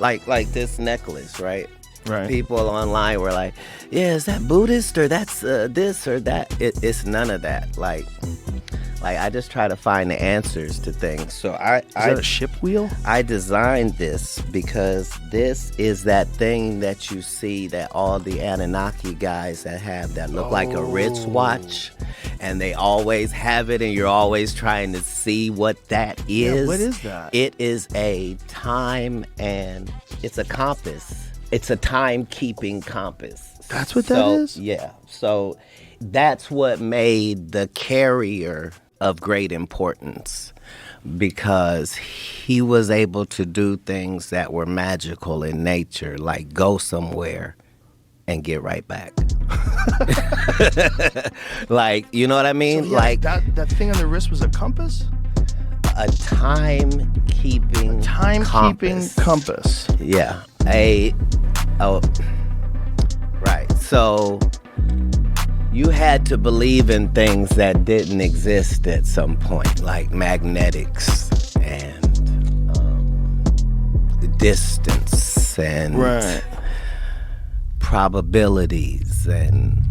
like this necklace, right? Right. People online were like, yeah, is that Buddhist or that's this or that? It's none of that. Like I just try to find the answers to things. So Is that a ship wheel? I designed this because this is that thing that you see that all the Anunnaki guys that have that look like a wristwatch, and they always have it, and you're always trying to see what that is. Yeah, what is that? It is a time, and it's a compass. It's a timekeeping compass. That's what that is? Yeah. So that's what made the carrier of great importance, because he was able to do things that were magical in nature, like go somewhere and get right back. Like, you know what I mean? So, yeah, like that thing on the wrist was a compass? a timekeeping compass. Yeah. Right. So you had to believe in things that didn't exist at some point, like magnetics and distance and probabilities and...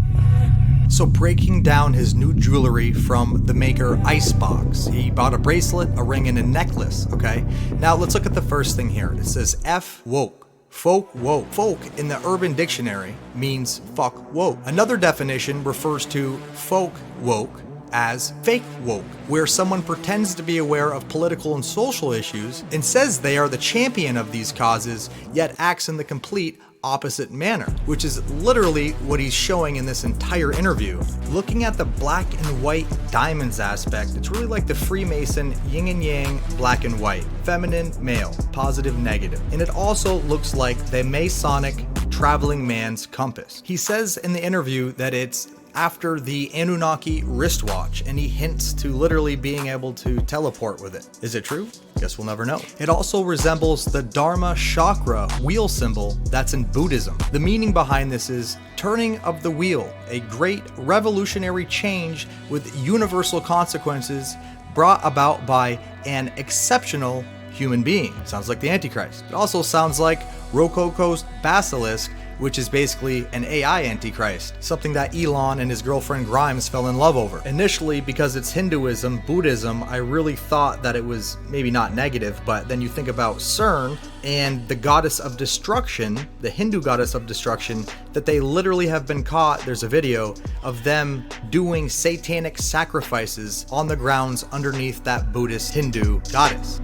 So breaking down his new jewelry from the maker Icebox. He bought a bracelet, a ring, and a necklace, okay? Now let's look at the first thing here. It says F woke. Folk woke. Folk in the Urban Dictionary means fuck woke. Another definition refers to folk woke as fake woke, where someone pretends to be aware of political and social issues and says they are the champion of these causes, yet acts in the complete opposite manner, which is literally what he's showing in this entire interview. Looking at the black and white diamonds aspect, it's really like the Freemason yin and yang, black and white, feminine, male, positive, negative. And it also looks like the Masonic traveling man's compass. He says in the interview that it's after the Anunnaki wristwatch, and he hints to literally being able to teleport with it. Is it true? Guess we'll never know. It also resembles the Dharma chakra wheel symbol that's in Buddhism. The meaning behind this is turning of the wheel, a great revolutionary change with universal consequences brought about by an exceptional human being. Sounds like the Antichrist. It also sounds like Rococo's basilisk, which is basically an AI Antichrist, something that Elon and his girlfriend Grimes fell in love over. Initially, because it's Hinduism, Buddhism, I really thought that it was maybe not negative, but then you think about CERN and the goddess of destruction, the Hindu goddess of destruction, that they literally have been caught, there's a video of them doing satanic sacrifices on the grounds underneath that Buddhist Hindu goddess.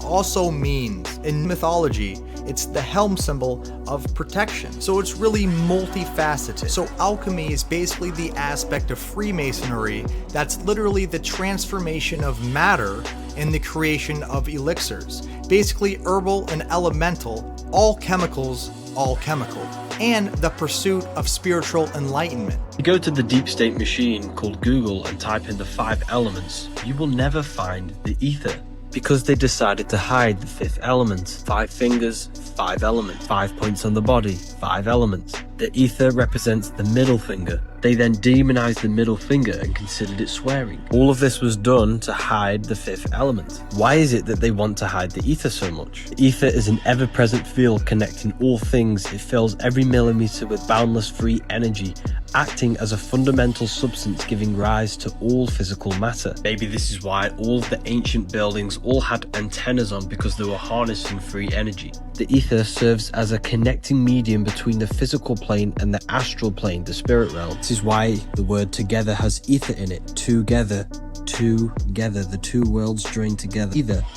Also means, in mythology, it's the helm symbol of protection. So it's really multifaceted. So alchemy is basically the aspect of Freemasonry that's literally the transformation of matter and the creation of elixirs. Basically herbal and elemental, all chemicals, all chemical, and the pursuit of spiritual enlightenment. You go to the deep state machine called Google and type in the 5 elements, you will never find the ether. Because they decided to hide the 5th element. 5 fingers, 5 elements. 5 points on the body, 5 elements. The ether represents the middle finger. They then demonized the middle finger and considered it swearing. All of this was done to hide the 5th element. Why is it that they want to hide the ether so much? The ether is an ever-present field connecting all things. It fills every millimeter with boundless free energy, acting as a fundamental substance giving rise to all physical matter. Maybe this is why all of the ancient buildings all had antennas on, because they were harnessing free energy. The ether serves as a connecting medium between the physical plane and the astral plane, the spirit realm. This is why the word together has ether in it. Together, the two worlds join together.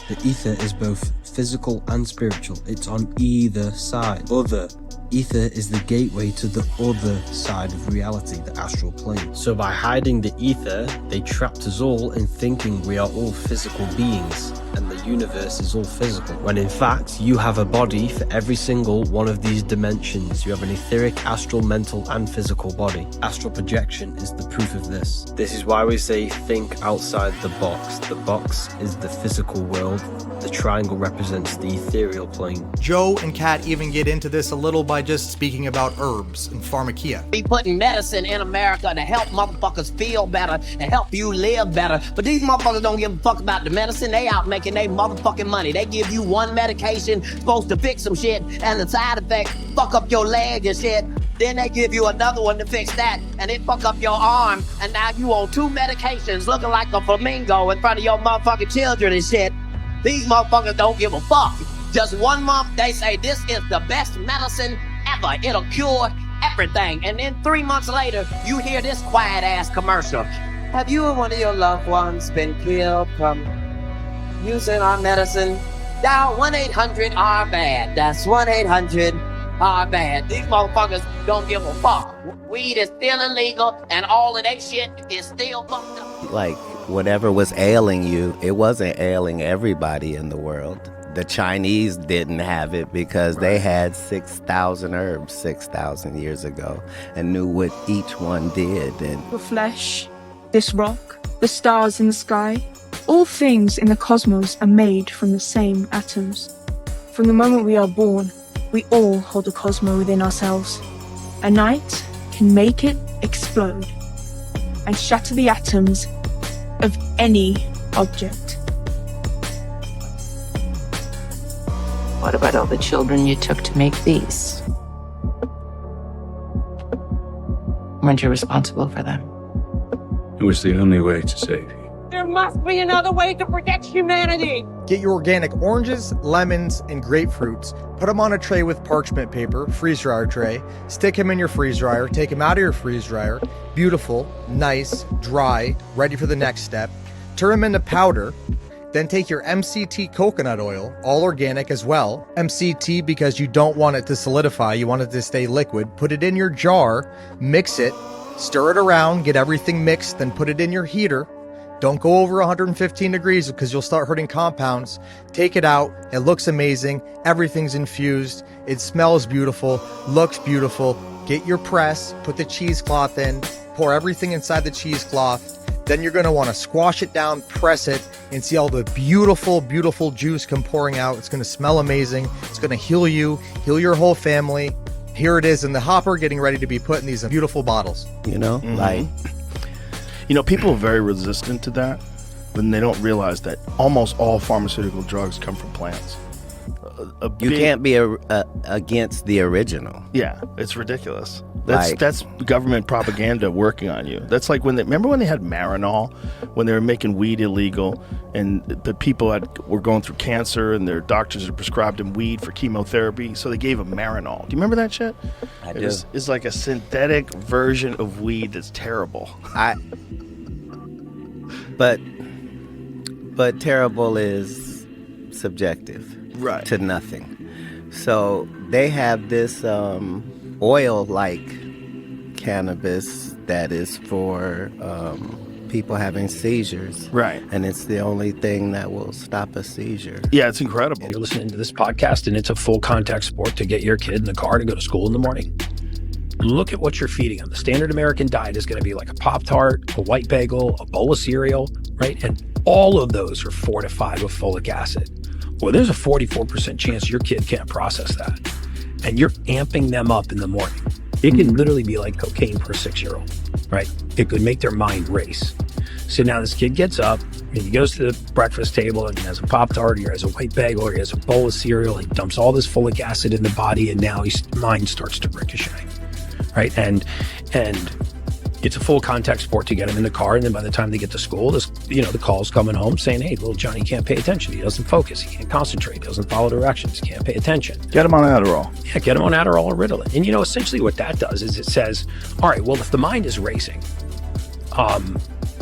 The ether is both physical and spiritual. It's on either side. Other Ether is the gateway to the other side of reality, the astral plane. So by hiding the ether, they trapped us all in thinking we are all physical beings and the universe is all physical. When in fact, you have a body for every single one of these dimensions. You have an etheric, astral, mental, and physical body. Astral projection is the proof of this. This is why we say think outside the box. The box is the physical world. The triangle represents the ethereal plane. Joe and Katt even get into this a little by just speaking about herbs and pharmakia. Be putting medicine in America to help motherfuckers feel better and help you live better. But these motherfuckers don't give a fuck about the medicine. They out making their motherfucking money. They give you one medication supposed to fix some shit, and the side effect fuck up your leg and shit. Then they give you another one to fix that, and it fuck up your arm, and now you on 2 medications looking like a flamingo in front of your motherfucking children and shit. These motherfuckers don't give a fuck. Just 1 month, they say this is the best medicine ever. It'll cure everything. And then 3 months later, you hear this quiet-ass commercial. Have you or one of your loved ones been killed from using our medicine? Dial 1-800-RBAD. That's 1-800-RBAD. These motherfuckers don't give a fuck. Weed is still illegal, and all of that shit is still fucked up. Like, whatever was ailing you, it wasn't ailing everybody in the world. The Chinese didn't have it because they had 6,000 herbs 6,000 years ago and knew what each one did. And the flesh, this rock, the stars in the sky, all things in the cosmos are made from the same atoms. From the moment we are born, we all hold the cosmos within ourselves. A night can make it explode and shatter the atoms of any object. What about all the children you took to make these? Weren't you responsible for them? It was the only way to save you. There must be another way to protect humanity. Get your organic oranges, lemons, and grapefruits, put them on a tray with parchment paper, freeze dryer tray, stick them in your freeze dryer, take them out of your freeze dryer, beautiful, nice, dry, ready for the next step, turn them into powder, then take your MCT coconut oil, all organic as well, MCT because you don't want it to solidify, you want it to stay liquid, put it in your jar, mix it, stir it around, get everything mixed, then put it in your heater. Don't go over 115 degrees because you'll start hurting compounds. Take it out. It looks amazing. Everything's infused. It smells beautiful, looks beautiful. Get your press, put the cheesecloth in, pour everything inside the cheesecloth. Then you're going to want to squash it down, press it, and see all the beautiful, beautiful juice come pouring out. It's going to smell amazing. It's going to heal you, heal your whole family. Here it is in the hopper, getting ready to be put in these beautiful bottles. you know, like, You know, people are very resistant to that, but they don't realize that almost all pharmaceutical drugs come from plants. you can't be against the original. Yeah, it's ridiculous. Like- That's government propaganda working on you. That's like remember when they had Marinol, when they were making weed illegal, and the people were going through cancer, and their doctors had prescribed them weed for chemotherapy, so they gave them Marinol. Do you remember that shit? I do. It's like a synthetic version of weed that's terrible. But terrible is subjective. Right. To nothing. So they have this oil-like cannabis that is for people having seizures. Right. And it's the only thing that will stop a seizure. Yeah, it's incredible. You're listening to this podcast and it's a full contact sport to get your kid in the car to go to school in the morning. Look at what you're feeding them. The standard American diet is going to be like a Pop-Tart, a white bagel, a bowl of cereal, right? And all of those are fortified with folic acid. Well, there's a 44% chance your kid can't process that. And you're amping them up in the morning. It can literally be like cocaine for a 6-year-old, right? It could make their mind race. So now this kid gets up and he goes to the breakfast table and he has a Pop-Tart, or he has a white bagel, or he has a bowl of cereal. He dumps all this folic acid in the body, and now his mind starts to ricochet, right? And it's a full contact sport to get him in the car, and then by the time they get to school, the call's coming home saying, hey, little Johnny can't pay attention. He doesn't focus. He can't concentrate. He doesn't follow directions. He can't pay attention. Get them on Adderall. Yeah, get him on Adderall or Ritalin. And essentially what that does is it says, all right, well, if the mind is racing,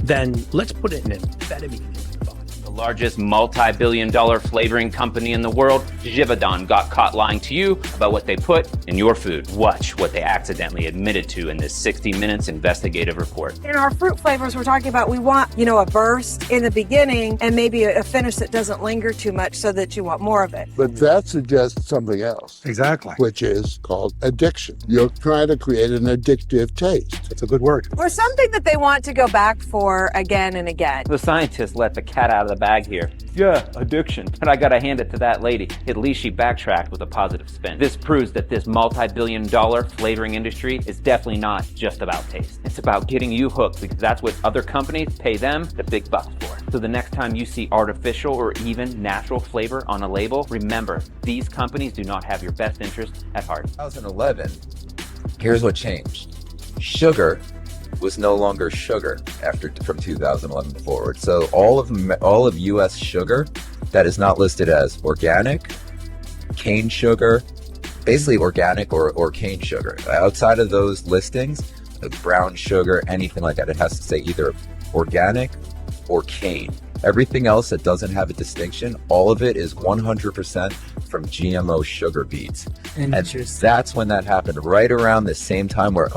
then let's put it in amphetamine into the body. The largest multi-billion-dollar flavoring company in the world, Givaudan, got caught lying to you about what they put in your food. Watch what they accidentally admitted to in this 60 Minutes investigative report. In our fruit flavors, we're talking about we want, a burst in the beginning and maybe a finish that doesn't linger too much so that you want more of it. But that suggests something else. Exactly. Which is called addiction. You're trying to create an addictive taste. It's a good word. Or something that they want to go back for again and again. The scientists let the cat out of the bag here. Yeah, addiction. But I gotta hand it to that lady. At least she backtracked with a positive spin. This proves that this multi-billion-dollar flavoring industry is definitely not just about taste. It's about getting you hooked because that's what other companies pay them the big bucks for. So the next time you see artificial or even natural flavor on a label, remember, these companies do not have your best interest at heart. 2011, here's what changed. Sugar was no longer sugar from 2011 forward. So all of U.S. sugar that is not listed as organic, cane sugar, basically organic or cane sugar. Outside of those listings, brown sugar, anything like that, it has to say either organic or cane. Everything else that doesn't have a distinction, all of it is 100% from GMO sugar beets. And that's when that happened, right around the same time where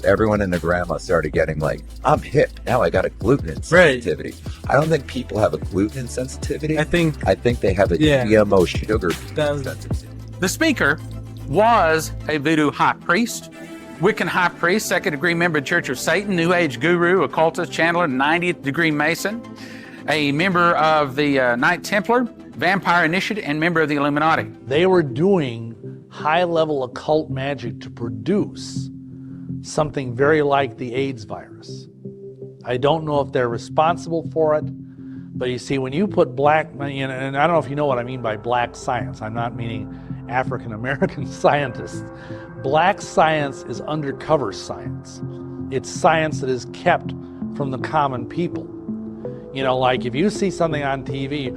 everyone and their grandma started getting like, I'm hip, now I got a gluten sensitivity. Right. I don't think people have a gluten sensitivity. I think they have a GMO sugar sensitivity. The speaker was a voodoo high priest, Wiccan high priest, second-degree member of Church of Satan, New Age guru, occultist, channeler, 90th degree Mason, a member of the Knight Templar, Vampire Initiate, and member of the Illuminati. They were doing high-level occult magic to produce something very like the AIDS virus. I don't know if they're responsible for it, but you see, when you put black, and I don't know if you know what I mean by black science. I'm not meaning African-American scientists. Black science is undercover science. It's science that is kept from the common people. Like if you see something on TV,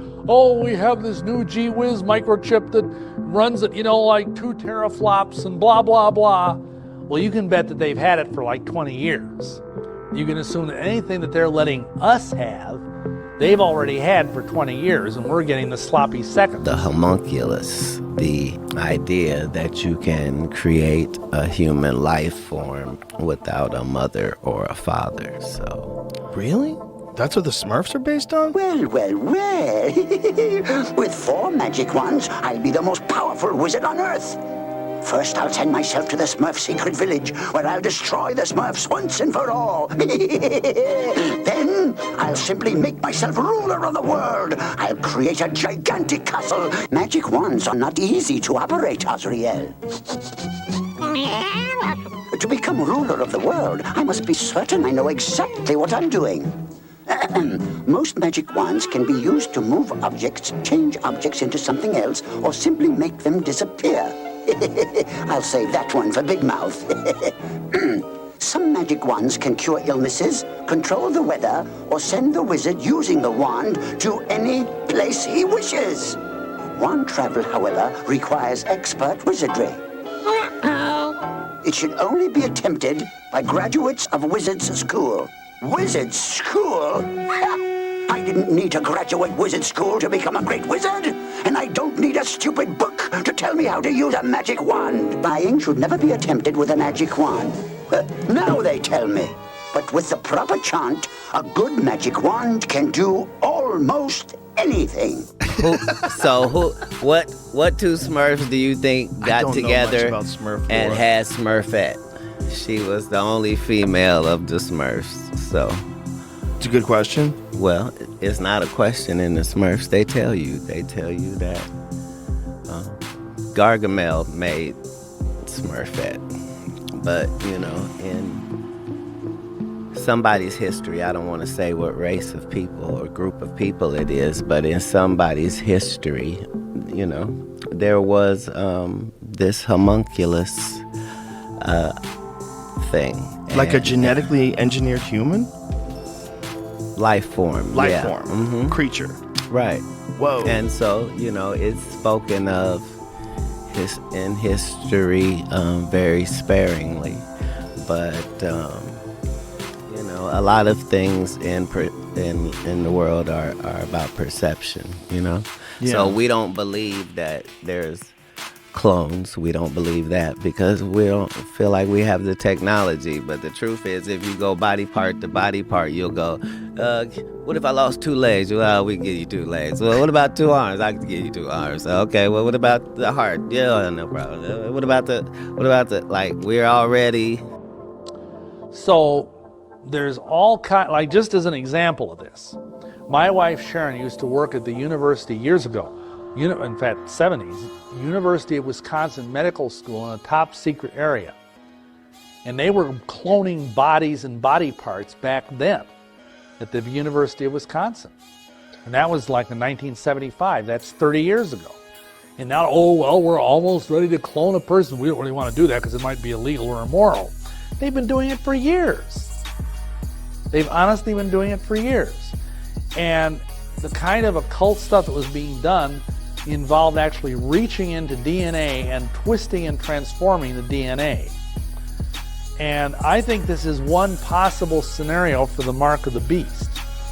we have this new gee-whiz microchip that runs at, like 2 teraflops and blah, blah, blah. Well, you can bet that they've had it for like 20 years. You can assume that anything that they're letting us have, they've already had for 20 years, and we're getting the sloppy seconds. The homunculus, the idea that you can create a human life form without a mother or a father, so... Really? That's what the Smurfs are based on? Well. With 4 magic wands, I'll be the most powerful wizard on Earth. First, I'll send myself to the Smurf secret village, where I'll destroy the Smurfs once and for all. Then, I'll simply make myself ruler of the world. I'll create a gigantic castle. Magic wands are not easy to operate, Azrael. To become ruler of the world, I must be certain I know exactly what I'm doing. Most magic wands can be used to move objects, change objects into something else, or simply make them disappear. I'll save that one for Big Mouth. Some magic wands can cure illnesses, control the weather, or send the wizard using the wand to any place he wishes. Wand travel, however, requires expert wizardry. It should only be attempted by graduates of Wizard's School. Wizard School? I didn't need to graduate Wizard School to become a great wizard, and I don't need a stupid book to tell me how to use a magic wand. Buying should never be attempted with a magic wand. Now they tell me. But with the proper chant, a good magic wand can do almost anything. What 2 Smurfs do you think got together and had Smurfette? She was the only female of the Smurfs, so. It's a good question. Well, it's not a question in the Smurfs. They tell you that Gargamel made Smurfette. But, in somebody's history, I don't want to say what race of people or group of people it is, but in somebody's history, there was this homunculus thing. Like a genetically engineered human? Life form. Mm-hmm. Creature. Right. Whoa. And so, it's spoken of in history very sparingly. But, a lot of things in in the world are about perception, you know? Yeah. So we don't believe that there's clones. We don't believe that because we don't feel like we have the technology. But the truth is, if you go body part to body part, you'll go, what if I lost 2 legs? Well, we can give you 2 legs. Well, what about 2 arms? I can give you 2 arms. Okay, well, what about the heart? Yeah, no problem. What about the, like, we're already... So there's all kind, like just as an example of this, my wife Sharon used to work at the university years ago, in fact, 70s, University of Wisconsin Medical School in a top secret area. And they were cloning bodies and body parts back then at the University of Wisconsin. And that was like in 1975, that's 30 years ago. And now, oh, well, we're almost ready to clone a person. We don't really want to do that because it might be illegal or immoral. They've been doing it for years. They've honestly been doing it for years. And the kind of occult stuff that was being done involved actually reaching into DNA and twisting and transforming the DNA. And I think this is one possible scenario for the mark of the beast.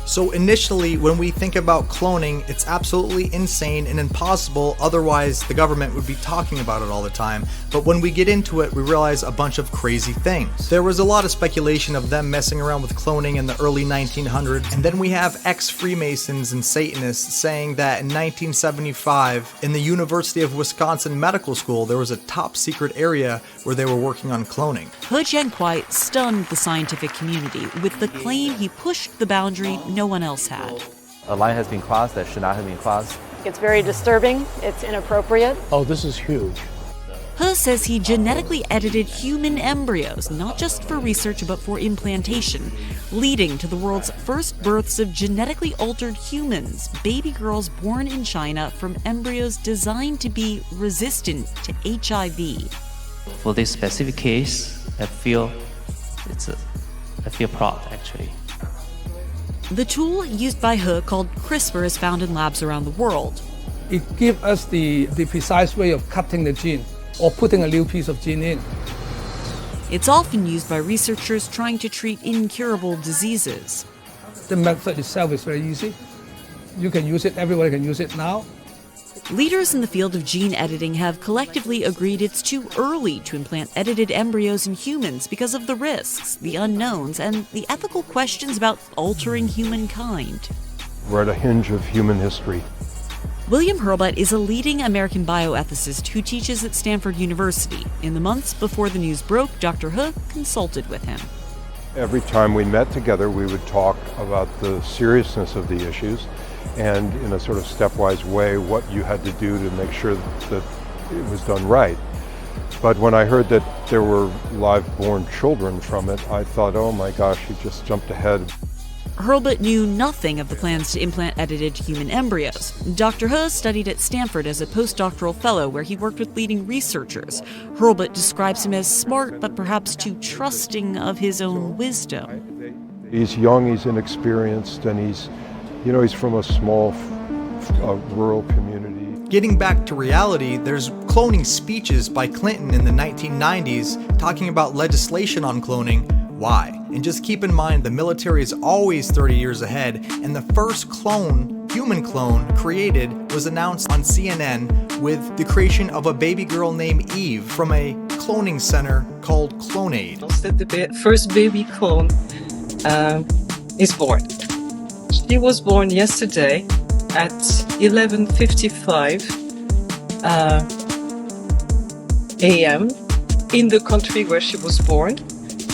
So initially, when we think about cloning, it's absolutely insane and impossible, otherwise the government would be talking about it all the time. But when we get into it, we realize a bunch of crazy things. There was a lot of speculation of them messing around with cloning in the early 1900s, and then we have ex-Freemasons and Satanists saying that in 1975, in the University of Wisconsin Medical School, there was a top secret area where they were working on cloning. He Jiankuai stunned the scientific community with the claim he pushed the boundary no one else had. A line has been crossed that should not have been crossed. It's very disturbing. It's inappropriate. Oh, this is huge. He says he genetically edited human embryos, not just for research but for implantation, leading to the world's first births of genetically altered humans, baby girls born in China from embryos designed to be resistant to HIV. For this specific case, I feel proud, actually. The tool used by He, called CRISPR, is found in labs around the world. It gives us the precise way of cutting the gene or putting a new piece of gene in. It's often used by researchers trying to treat incurable diseases. The method itself is very easy. You can use it, everybody can use it now. Leaders in the field of gene editing have collectively agreed it's too early to implant edited embryos in humans because of the risks, the unknowns, and the ethical questions about altering humankind. We're at a hinge of human history. William Hurlbut is a leading American bioethicist who teaches at Stanford University. In the months before the news broke, Dr. He consulted with him. Every time we met together, we would talk about the seriousness of the issues and in a sort of stepwise way what you had to do to make sure that it was done right. But when I heard that there were live-born children from it, I thought, oh my gosh, he just jumped ahead. Hurlbut knew nothing of the plans to implant edited human embryos. Dr. He studied at Stanford as a postdoctoral fellow where he worked with leading researchers. Hurlbut describes him as smart but perhaps too trusting of his own wisdom. He's young, he's inexperienced, and he's from a small rural community. Getting back to reality, there's cloning speeches by Clinton in the 1990s talking about legislation on cloning. Why? And just keep in mind the military is always 30 years ahead, and the first human clone created was announced on CNN with the creation of a baby girl named Eve from a cloning center called Clonaid. That the first baby clone is born. She was born yesterday at 11:55 a.m. in the country where she was born.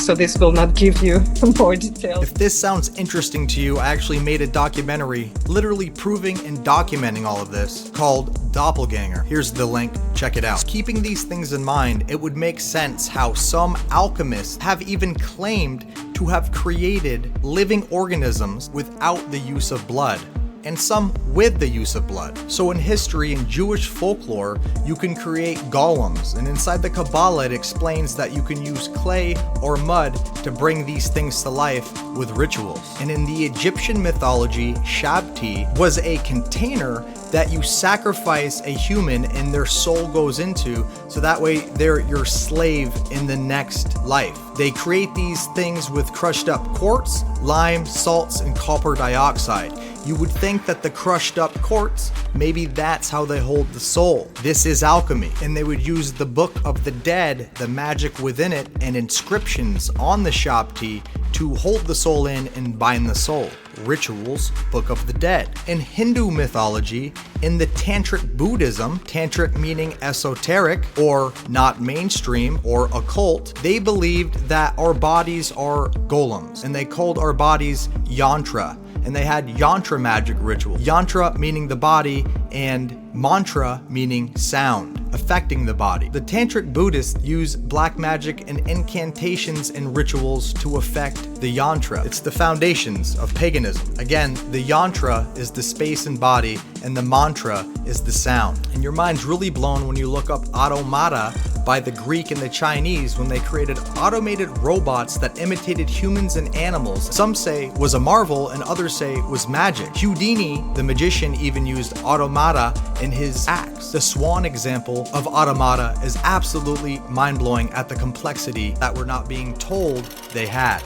So this will not give you more details. If this sounds interesting to you, I actually made a documentary literally proving and documenting all of this called Doppelganger. Here's the link, check it out. Keeping these things in mind, it would make sense how some alchemists have even claimed to have created living organisms without the use of blood, and some with the use of blood. So in history and Jewish folklore, you can create golems, and inside the Kabbalah it explains that you can use clay or mud to bring these things to life with rituals. And in the Egyptian mythology, Shabtu tea was a container that you sacrifice a human and their soul goes into, so that way they're your slave in the next life. They create these things with crushed up quartz, lime, salts, and copper dioxide. You would think that the crushed up quartz, maybe that's how they hold the soul. This is alchemy, and they would use the Book of the Dead, the magic within it, and inscriptions on the shop tea to hold the soul in and bind the soul. Rituals, Book of the Dead. In Hindu mythology, in the Tantric Buddhism, Tantric meaning esoteric or not mainstream or occult, they believed that our bodies are golems, and they called our bodies yantra. And they had yantra magic ritual. Yantra meaning the body, and mantra meaning sound, affecting the body. The Tantric Buddhists use black magic and incantations and rituals to affect the yantra. It's the foundations of paganism. Again, the yantra is the space and body, and the mantra is the sound. And your mind's really blown when you look up automata by the Greek and the Chinese when they created automated robots that imitated humans and animals. Some say was a marvel and others say was magic. Houdini, the magician, even used automata in his acts. The swan example of automata is absolutely mind-blowing at the complexity that we're not being told they had.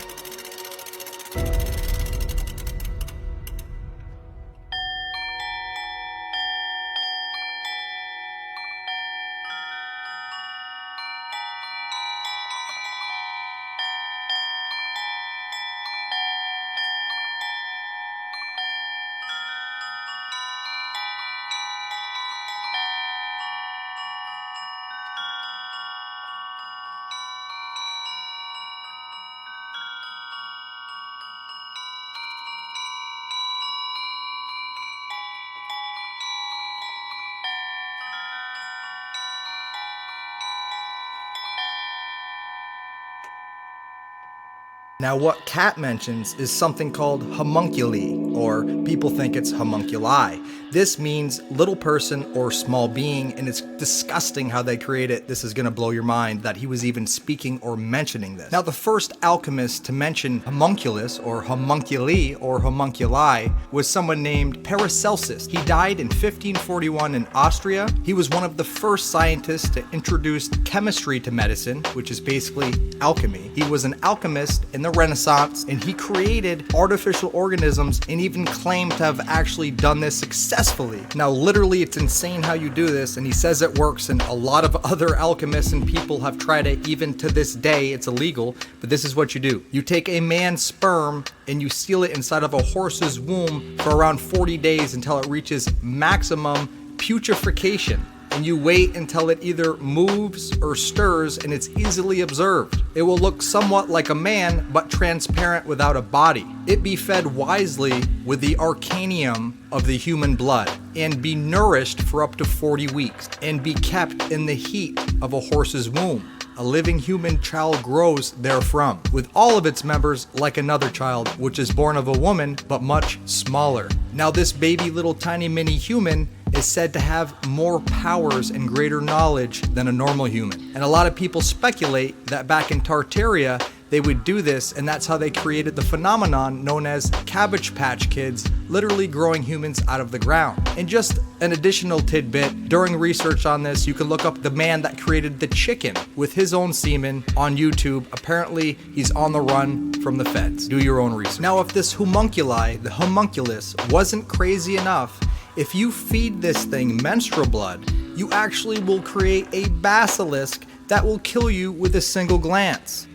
Now, what Katt mentions is something called homunculi, or people think it's homunculi. This means little person or small being, and it's disgusting how they create it. This is going to blow your mind that he was even speaking or mentioning this. Now, the first alchemist to mention homunculus or homunculi or homunculi was someone named Paracelsus. He died in 1541 in Austria. He was one of the first scientists to introduce chemistry to medicine, which is basically alchemy. He was an alchemist in the Renaissance, and he created artificial organisms and even claimed to have actually done this successfully. Now, literally, it's insane how you do this, and he says it works, and a lot of other alchemists and people have tried it. Even to this day, it's illegal, but this is what you do. You take a man's sperm and you seal it inside of a horse's womb for around 40 days until it reaches maximum putrefaction. And you wait until it either moves or stirs, and it's easily observed. It will look somewhat like a man, but transparent without a body. It be fed wisely with the arcanium of the human blood, and be nourished for up to 40 weeks, and be kept in the heat of a horse's womb. A living human child grows therefrom, with all of its members like another child, which is born of a woman, but much smaller. Now, this baby little tiny mini human is said to have more powers and greater knowledge than a normal human. And a lot of people speculate that back in Tartaria, they would do this, and that's how they created the phenomenon known as Cabbage Patch Kids, literally growing humans out of the ground. And just an additional tidbit, during research on this, you can look up the man that created the chicken with his own semen on YouTube. Apparently, he's on the run from the feds. Do your own research. Now, if this homunculi, the homunculus, wasn't crazy enough, if you feed this thing menstrual blood, you actually will create a basilisk that will kill you with a single glance.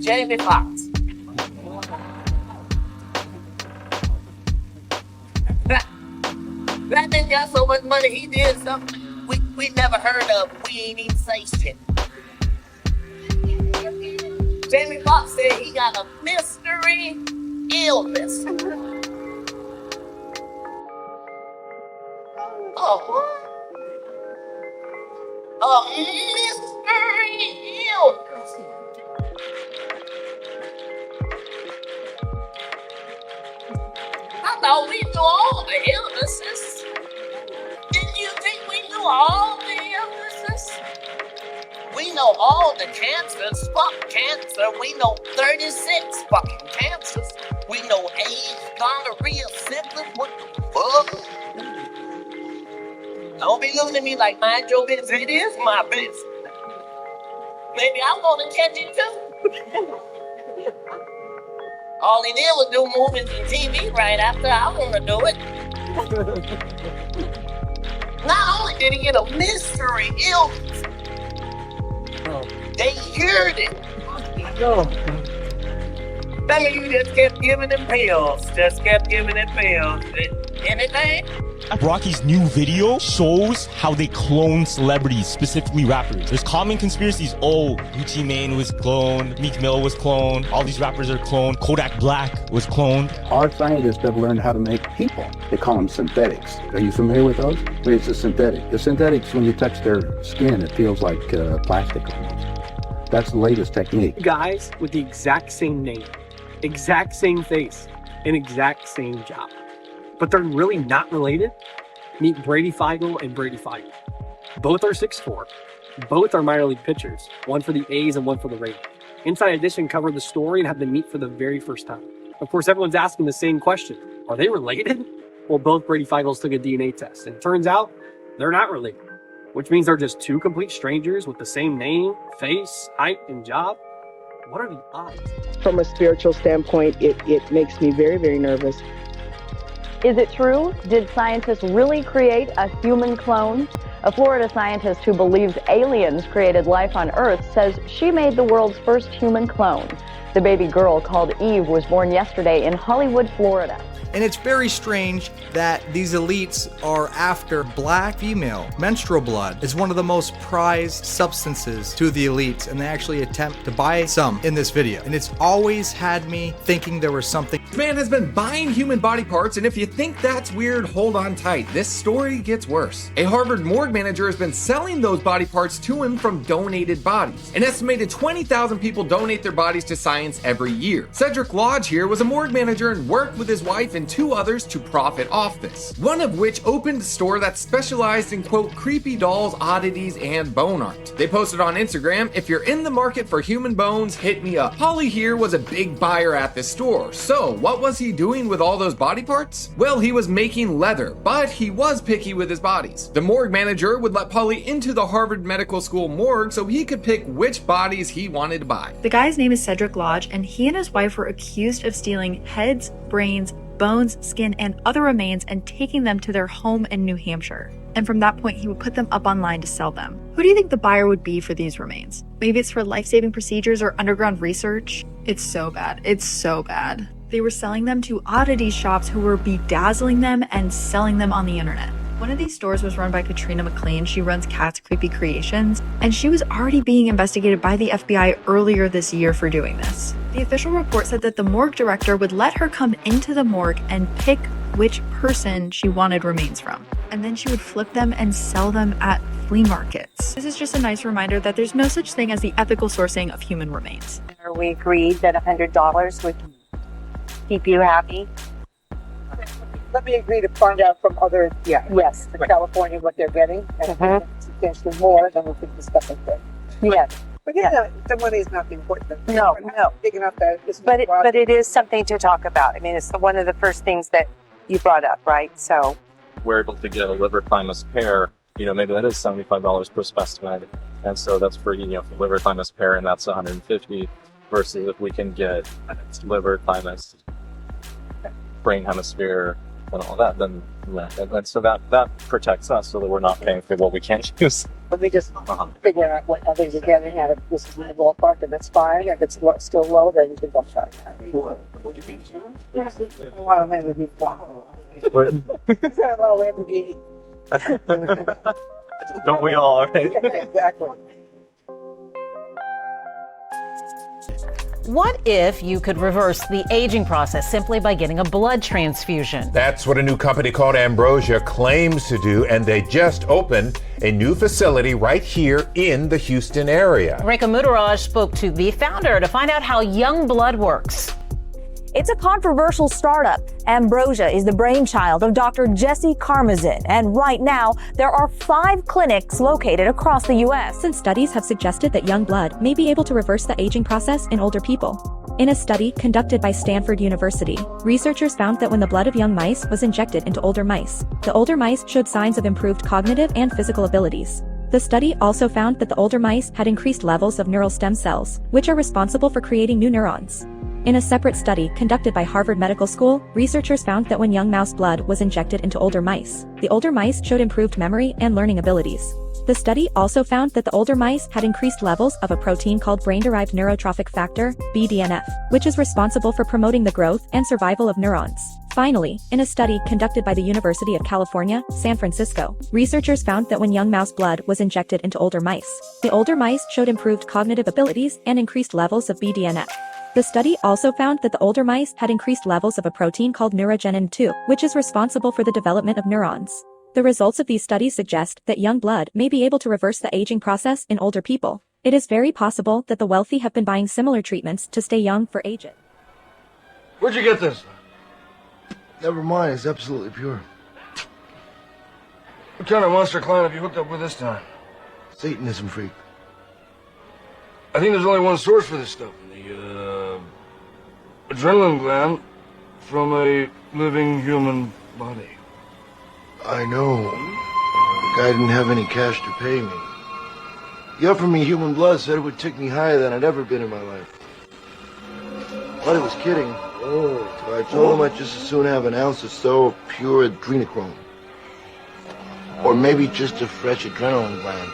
Jamie Foxx. That nigga got so much money, he did something we never heard of. We ain't even say shit. Jamie Foxx said he got a mystery illness. Oh, what? A mystery illness. I thought we knew all the illnesses. Didn't you think we knew all the illnesses? We know all the cancers. Fuck cancer. We know 36 fucking cancers. We know AIDS, gonorrhea, syphilis. What the fuck? Don't be looking at me like mind your business. It is my business. Maybe I want to catch it too. All he did was do movies and TV right after I want to do it. Not only did he get a mystery illness, they cured it. That means you just kept giving them pills. Anything? Rocky's new video shows how they clone celebrities, specifically rappers. There's common conspiracies. Oh, Gucci Mane was cloned, Meek Mill was cloned, all these rappers are cloned, Kodak Black was cloned. Our scientists have learned how to make people. They call them synthetics. Are you familiar with those? It's a synthetic. The synthetics, when you touch their skin, it feels like plastic almost. That's the latest technique. Guys with the exact same name, exact same face, and exact same job. But they're really not related. Meet Brady Feigl and Brady Feigl. Both are 6'4". Both are minor league pitchers, one for the A's and one for the Rays. Inside Edition covered the story and had them meet for the very first time. Of course, everyone's asking the same question. Are they related? Well, both Brady Feigls took a DNA test, and it turns out they're not related, which means they're just two complete strangers with the same name, face, height, and job. What are the odds? From a spiritual standpoint, it makes me very, very nervous. Is it true? Did scientists really create a human clone? A Florida scientist who believes aliens created life on Earth says she made the world's first human clone. The baby girl called Eve was born yesterday in Hollywood, Florida. And it's very strange that these elites are after black female menstrual blood. It's one of the most prized substances to the elites, and they actually attempt to buy some in this video. And it's always had me thinking there was something. This man has been buying human body parts, and if you think that's weird, hold on tight. This story gets worse. A Harvard morgue manager has been selling those body parts to him from donated bodies. An estimated 20,000 people donate their bodies to science every year. Cedric Lodge here was a morgue manager and worked with his wife and two others to profit off this. One of which opened a store that specialized in, quote, creepy dolls, oddities, and bone art. They posted on Instagram, if you're in the market for human bones, hit me up. Polly here was a big buyer at this store. So what was he doing with all those body parts? Well, he was making leather, but he was picky with his bodies. The morgue manager would let Polly into the Harvard Medical School morgue so he could pick which bodies he wanted to buy. The guy's name is Cedric Lodge, and he and his wife were accused of stealing heads, brains, bones, skin, and other remains and taking them to their home in New Hampshire. And from that point, he would put them up online to sell them. Who do you think the buyer would be for these remains? Maybe it's for life-saving procedures or underground research? It's so bad. It's so bad. They were selling them to oddity shops who were bedazzling them and selling them on the internet. One of these stores was run by Katrina McLean. She runs Katt's Creepy Creations, and she was already being investigated by the FBI earlier this year for doing this. The official report said that the morgue director would let her come into the morgue and pick which person she wanted remains from, and then she would flip them and sell them at flea markets. This is just a nice reminder that there's no such thing as the ethical sourcing of human remains. We agreed that $100 would keep you happy. Let me agree to find out from other, Yes. from California what they're getting, and substantially more, then we can discuss it then. Yes. But yeah, the money is not the important thing. No. Big enough that it's But it is something to talk about. I mean, it's one of the first things that you brought up, right? So we're able to get a liver thymus pair. Maybe that is $75 per specimen, and so that's for for liver thymus pair, and that's $150. Versus if we can get liver thymus, brain hemisphere, and all that, then and so that protects us so that we're not paying for what we can't use. Let me just figure out what others are getting at. If this is in the ballpark, then that's fine. If it's still low, then you can go try that. Well, maybe we Don't we all, right? Exactly. What if you could reverse the aging process simply by getting a blood transfusion? That's what a new company called Ambrosia claims to do, and they just opened a new facility right here in the Houston area. Rekha Mudaraj spoke to the founder to find out how young blood works. It's a controversial startup. Ambrosia is the brainchild of Dr. Jesse Karmazin, and right now there are 5 clinics located across the U.S. Since studies have suggested that young blood may be able to reverse the aging process in older people. In a study conducted by Stanford University, researchers found that when the blood of young mice was injected into older mice, the older mice showed signs of improved cognitive and physical abilities. The study also found that the older mice had increased levels of neural stem cells, which are responsible for creating new neurons. In a separate study conducted by Harvard Medical School, researchers found that when young mouse blood was injected into older mice, the older mice showed improved memory and learning abilities. The study also found that the older mice had increased levels of a protein called brain-derived neurotrophic factor, BDNF, which is responsible for promoting the growth and survival of neurons. Finally, in a study conducted by the University of California, San Francisco, researchers found that when young mouse blood was injected into older mice, the older mice showed improved cognitive abilities and increased levels of BDNF. The study also found that the older mice had increased levels of a protein called neurogenin-2, which is responsible for the development of neurons. The results of these studies suggest that young blood may be able to reverse the aging process in older people. It is very possible that the wealthy have been buying similar treatments to stay young for age. Where'd you get this? Never mind, it's absolutely pure. What kind of monster clown have you hooked up with this time? Satanism freak. I think there's only one source for this stuff. The, adrenaline gland from a living human body. I know. The guy didn't have any cash to pay me. He offered me human blood, said it would take me higher than I'd ever been in my life. But he was kidding. So I told him I'd just as soon have an ounce or so of pure adrenochrome. Or maybe just a fresh adrenaline gland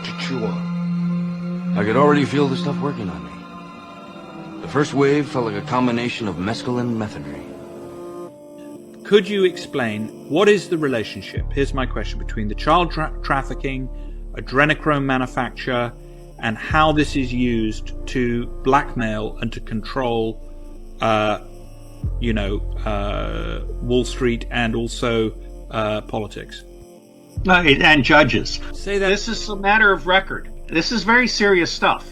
to chew on. I could already feel the stuff working on me. The first wave felt like a combination of mescaline and methadone. Could you explain what is the relationship, here's my question, between the child trafficking, adrenochrome manufacture, and how this is used to blackmail and to control, Wall Street and also politics? And judges. Say that. This is a matter of record. This is very serious stuff.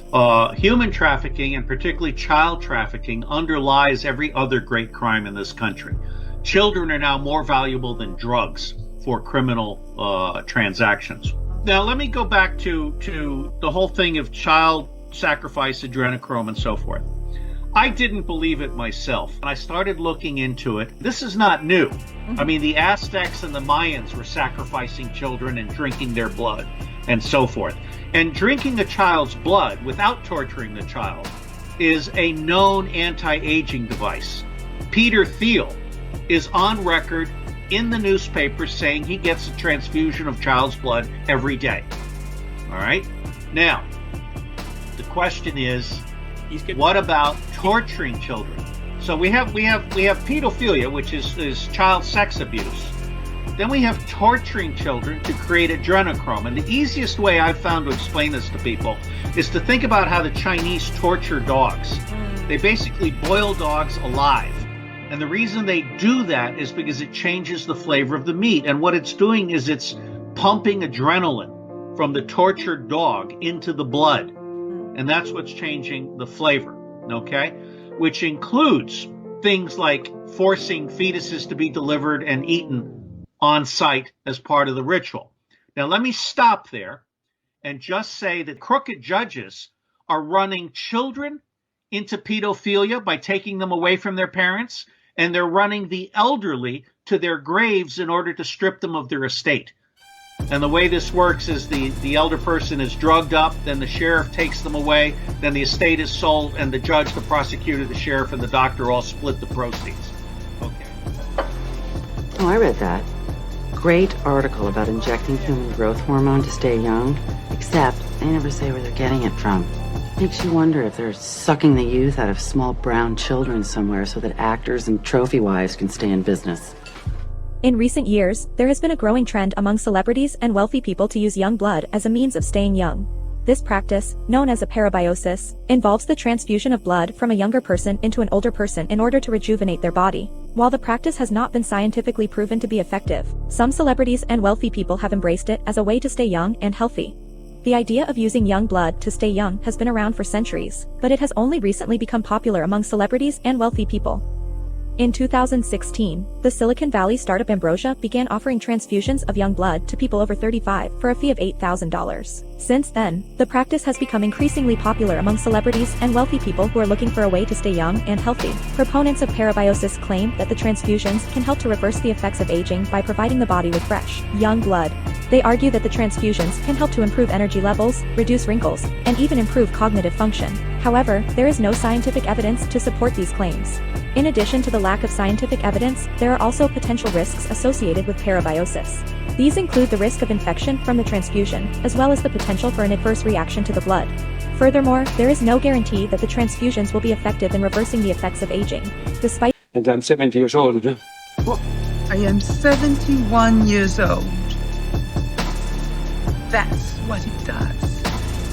Human trafficking, and particularly child trafficking, underlies every other great crime in this country. Children are now more valuable than drugs for criminal transactions. Now, let me go back to the whole thing of child sacrifice, adrenochrome, and so forth. I didn't believe it myself, and I started looking into it. This is not new. I mean, the Aztecs and the Mayans were sacrificing children and drinking their blood and so forth. And drinking a child's blood without torturing the child is a known anti-aging device. Peter Thiel is on record in the newspaper saying he gets a transfusion of child's blood every day. All right? Now, the question is, what about torturing children? So we have pedophilia, which is child sex abuse. Then we have torturing children to create adrenochrome. And the easiest way I've found to explain this to people is to think about how the Chinese torture dogs. They basically boil dogs alive. And the reason they do that is because it changes the flavor of the meat. And what it's doing is it's pumping adrenaline from the tortured dog into the blood. And that's what's changing the flavor, okay? Which includes things like forcing fetuses to be delivered and eaten on site as part of the ritual. Now, let me stop there and just say that crooked judges are running children into pedophilia by taking them away from their parents, and they're running the elderly to their graves in order to strip them of their estate. And the way this works is the elder person is drugged up, then the sheriff takes them away, then the estate is sold, and the judge, the prosecutor, the sheriff, and the doctor all split the proceeds. Okay. Oh, I read that. Great article about injecting human growth hormone to stay young, except they never say where they're getting it from. Makes you wonder if they're sucking the youth out of small brown children somewhere so that actors and trophy wives can stay in business. In recent years, there has been a growing trend among celebrities and wealthy people to use young blood as a means of staying young. This practice, known as a parabiosis, involves the transfusion of blood from a younger person into an older person in order to rejuvenate their body. While the practice has not been scientifically proven to be effective, some celebrities and wealthy people have embraced it as a way to stay young and healthy. The idea of using young blood to stay young has been around for centuries, but it has only recently become popular among celebrities and wealthy people. In 2016, the Silicon Valley startup Ambrosia began offering transfusions of young blood to people over 35 for a fee of $8,000. Since then, the practice has become increasingly popular among celebrities and wealthy people who are looking for a way to stay young and healthy. Proponents of parabiosis claim that the transfusions can help to reverse the effects of aging by providing the body with fresh, young blood. They argue that the transfusions can help to improve energy levels, reduce wrinkles, and even improve cognitive function. However, there is no scientific evidence to support these claims. In addition to the lack of scientific evidence, there are also potential risks associated with parabiosis. These include the risk of infection from the transfusion, as well as the potential for an adverse reaction to the blood. Furthermore, there is no guarantee that the transfusions will be effective in reversing the effects of aging. Despite And I'm 70 years old. I am 71 years old. That's what it does.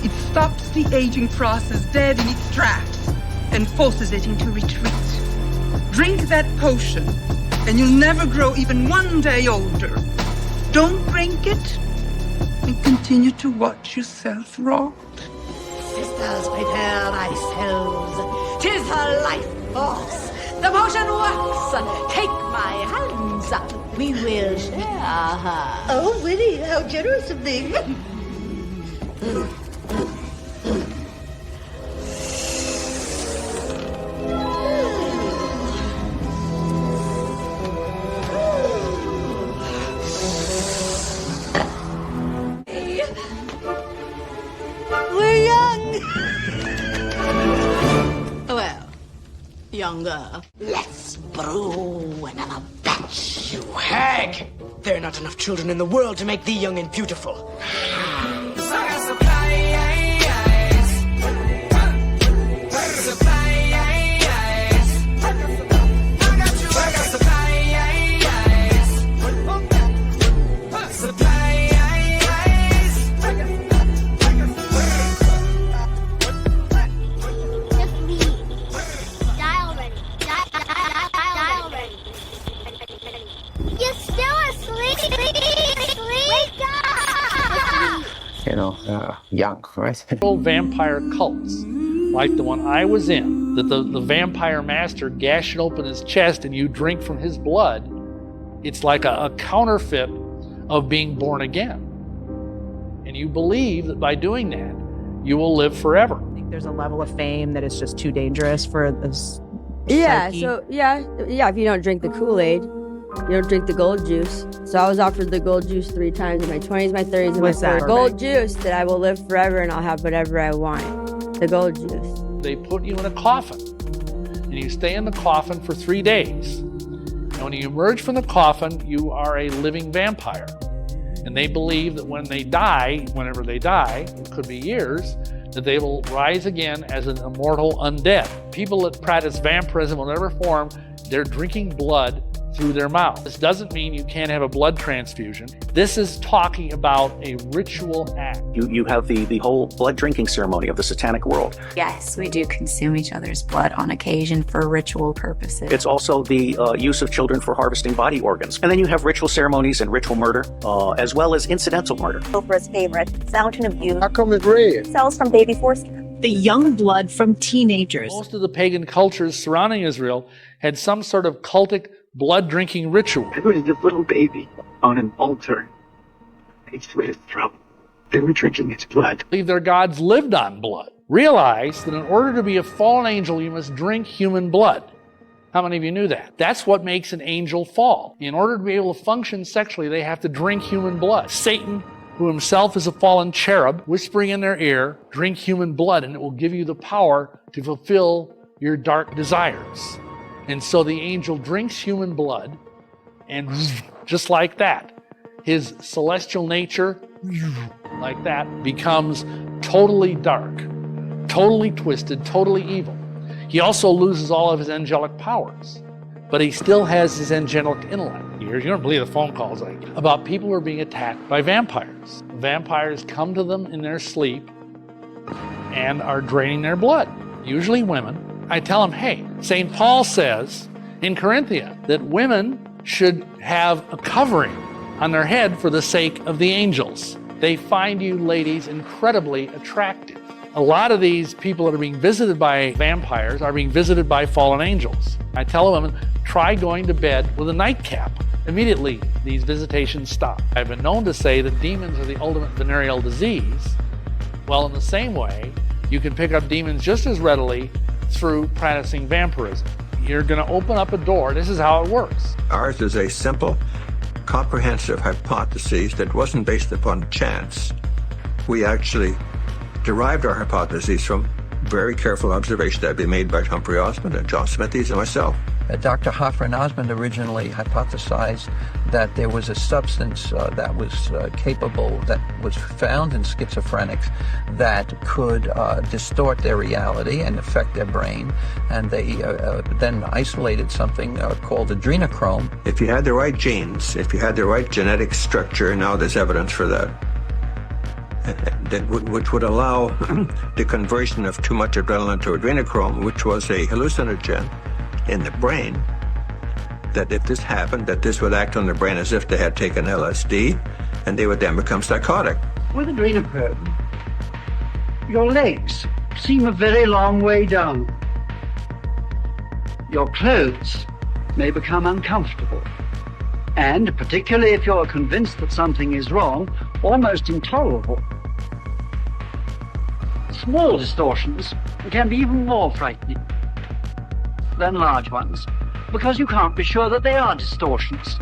It stops the aging process dead in its tracks and forces it into retreat. Drink that potion, and you'll never grow even one day older. Don't drink it, and continue to watch yourself rot. Sisters, prepare thyselves. 'Tis her life force. The potion works. Take my hands. We will share her. Oh, Winnie, how generous of thee. We're young. Well, younger. Let's brew another batch. You hag! There are not enough children in the world to make thee young and beautiful. Young, right? Vampire cults, like the one I was in, that the vampire master gashed open his chest and you drink from his blood, it's like a counterfeit of being born again. And you believe that by doing that, you will live forever. I think there's a level of fame that is just too dangerous for this. Yeah, psyche. so if you don't drink the Kool-Aid, you don't drink the gold juice. So I was offered the gold juice 3 times in my 20s, my 30s, and my What's that? 40s. Gold juice that I will live forever and I'll have whatever I want. The gold juice. They put you in a coffin, and you stay in the coffin for 3 days. And when you emerge from the coffin, you are a living vampire. And they believe that when they die, whenever they die, it could be years, that they will rise again as an immortal undead. People that practice vampirism in whatever form, they're drinking blood through their mouth. This doesn't mean you can't have a blood transfusion. This is talking about a ritual act. You have the whole blood drinking ceremony of the satanic world. Yes, we do consume each other's blood on occasion for ritual purposes. It's also the use of children for harvesting body organs. And then you have ritual ceremonies and ritual murder, as well as incidental murder. Oprah's favorite, Fountain of Youth. How come it's red? Cells from baby foreskin. The young blood from teenagers. Most of the pagan cultures surrounding Israel had some sort of cultic blood-drinking ritual. There was a little baby on an altar. They slit his throat. They were drinking its blood. Believe their gods lived on blood. Realize that in order to be a fallen angel, you must drink human blood. How many of you knew that? That's what makes an angel fall. In order to be able to function sexually, they have to drink human blood. Satan, who himself is a fallen cherub, whispering in their ear, drink human blood, and it will give you the power to fulfill your dark desires. And so the angel drinks human blood, and just like that, his celestial nature, like that, becomes totally dark, totally twisted, totally evil. He also loses all of his angelic powers, but he still has his angelic intellect. You don't believe the phone calls I get about people who are being attacked by vampires. Vampires come to them in their sleep and are draining their blood, usually women. I tell them, hey, St. Paul says in Corinthians that women should have a covering on their head for the sake of the angels. They find you ladies incredibly attractive. A lot of these people that are being visited by vampires are being visited by fallen angels. I tell women, try going to bed with a nightcap. Immediately, these visitations stop. I've been known to say that demons are the ultimate venereal disease. Well, in the same way, you can pick up demons just as readily through practicing vampirism. You're going to open up a door. This is how it works. Ours is a simple, comprehensive hypothesis that wasn't based upon chance. We actually derived our hypotheses from very careful observation that had been made by Humphrey Osmond and John Smithies and myself. Dr. Hoffman Osmond originally hypothesized that there was a substance that was capable, that was found in schizophrenics, that could distort their reality and affect their brain. And they then isolated something called adrenochrome. If you had the right genes, if you had the right genetic structure, now there's evidence for that, which would allow the conversion of too much adrenaline to adrenochrome, which was a hallucinogen in the brain, that if this happened, that this would act on the brain as if they had taken LSD, and they would then become psychotic. With adrenochrome, your legs seem a very long way down. Your clothes may become uncomfortable, and particularly if you're convinced that something is wrong, almost intolerable. Small distortions can be even more frightening than large ones, because you can't be sure that they are distortions.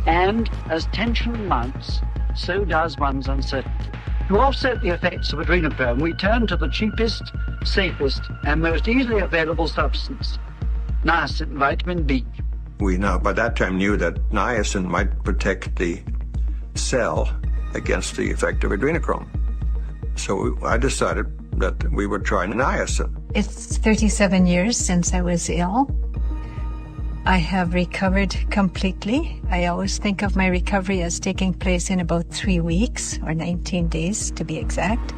And as tension mounts, so does one's uncertainty. To offset the effects of adrenochrome, we turn to the cheapest, safest, and most easily available substance, niacin, vitamin B. We now, by that time, knew that niacin might protect the cell against the effect of adrenochrome. So I decided that we would try niacin. It's 37 years since I was ill. I have recovered completely. I always think of my recovery as taking place in about 3 weeks, or 19 days to be exact.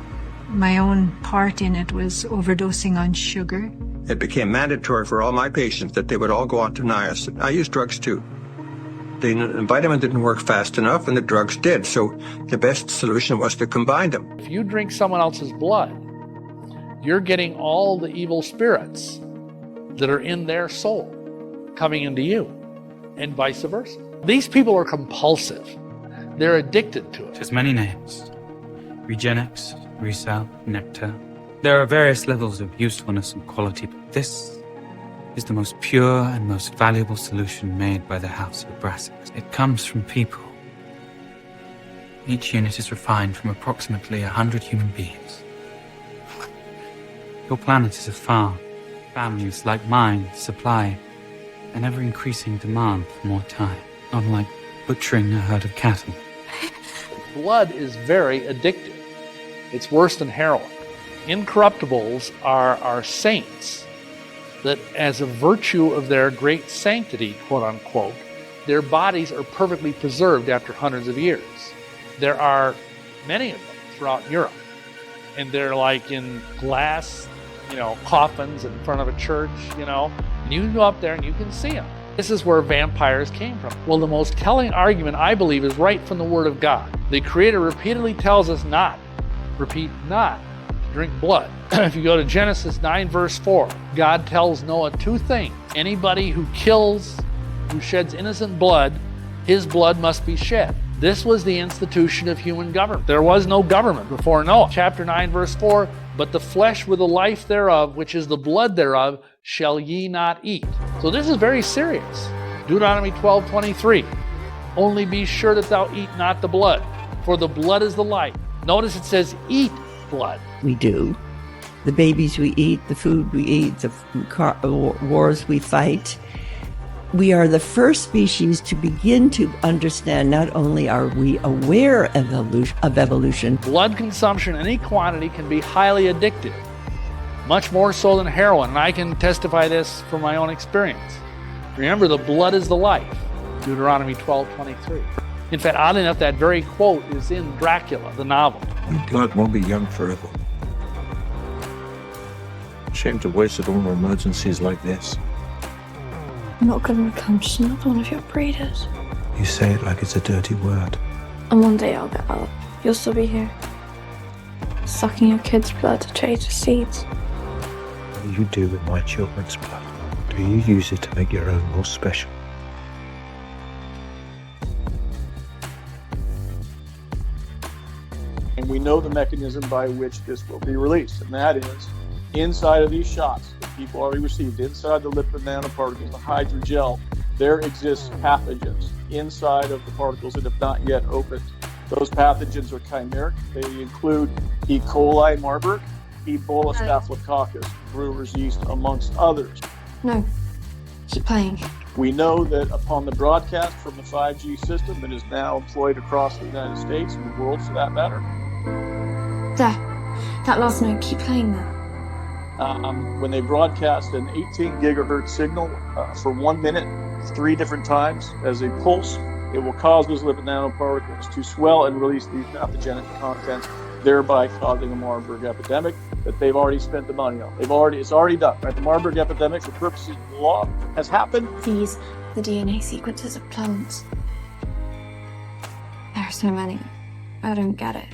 My own part in it was overdosing on sugar. It became mandatory for all my patients that they would all go on to niacin. I used drugs too. The vitamin didn't work fast enough and the drugs did, so the best solution was to combine them. If you drink someone else's blood, you're getting all the evil spirits that are in their soul coming into you, and vice versa. These people are compulsive. They're addicted to it. There's many names. Regenix, Resal, Nectar. There are various levels of usefulness and quality, but this is the most pure and most valuable solution made by the House of Brassics. It comes from people. Each unit is refined from approximately 100 human beings. Your planet is a farm. Families like mine supply an ever-increasing demand for more time, unlike butchering a herd of cattle. Blood is very addictive. It's worse than heroin. Incorruptibles are saints that, as a virtue of their great sanctity, quote unquote, their bodies are perfectly preserved after hundreds of years. There are many of them throughout Europe, and they're like in glass, coffins in front of a church, and you can go up there and you can see them. This is where vampires came from. Well, the most telling argument, I believe, is right from the Word of God. The Creator repeatedly tells us not, repeat, not drink blood. If you go to Genesis 9, verse 4, God tells Noah two things. Anybody who kills, who sheds innocent blood, his blood must be shed. This was the institution of human government. There was no government before Noah. Chapter 9, verse 4, but the flesh with the life thereof, which is the blood thereof, shall ye not eat. So this is very serious. Deuteronomy 12:23, only be sure that thou eat not the blood, for the blood is the life. Notice it says eat blood. We do. The babies we eat, the food we eat, the wars we fight. We are the first species to begin to understand not only are we aware of evolution. Blood consumption, any quantity, can be highly addictive, much more so than heroin, and I can testify this from my own experience. Remember, the blood is the life, Deuteronomy 12:23. In fact, oddly enough, that very quote is in Dracula, the novel. And blood won't be young forever. Shame to waste it on emergencies like this. I'm not going to become just another one of your breeders. You say it like it's a dirty word. And one day I'll get up. You'll still be here. Sucking your kid's blood to trade for seeds. What do you do with my children's blood? Do you use it to make your own more special? And we know the mechanism by which this will be released, and that is inside of these shots that people already received, inside the lipid nanoparticles, the hydrogel, there exists pathogens inside of the particles that have not yet opened. Those pathogens are chimeric. They include E. coli, Marburg, Ebola, Staphylococcus, brewer's yeast, amongst others. No. Keep playing. We know that upon the broadcast from the 5G system that is now employed across the United States and the world for that matter. There. That last note, keep playing that. When they broadcast an 18 gigahertz signal for 1 minute, 3 different times as a pulse, it will cause those lipid nanoparticles to swell and release these pathogenic contents, thereby causing a Marburg epidemic that they've already spent the money on. It's already done, right? The Marburg epidemic, for purposes of the law, has happened. These, the DNA sequences of plants. There are so many. I don't get it.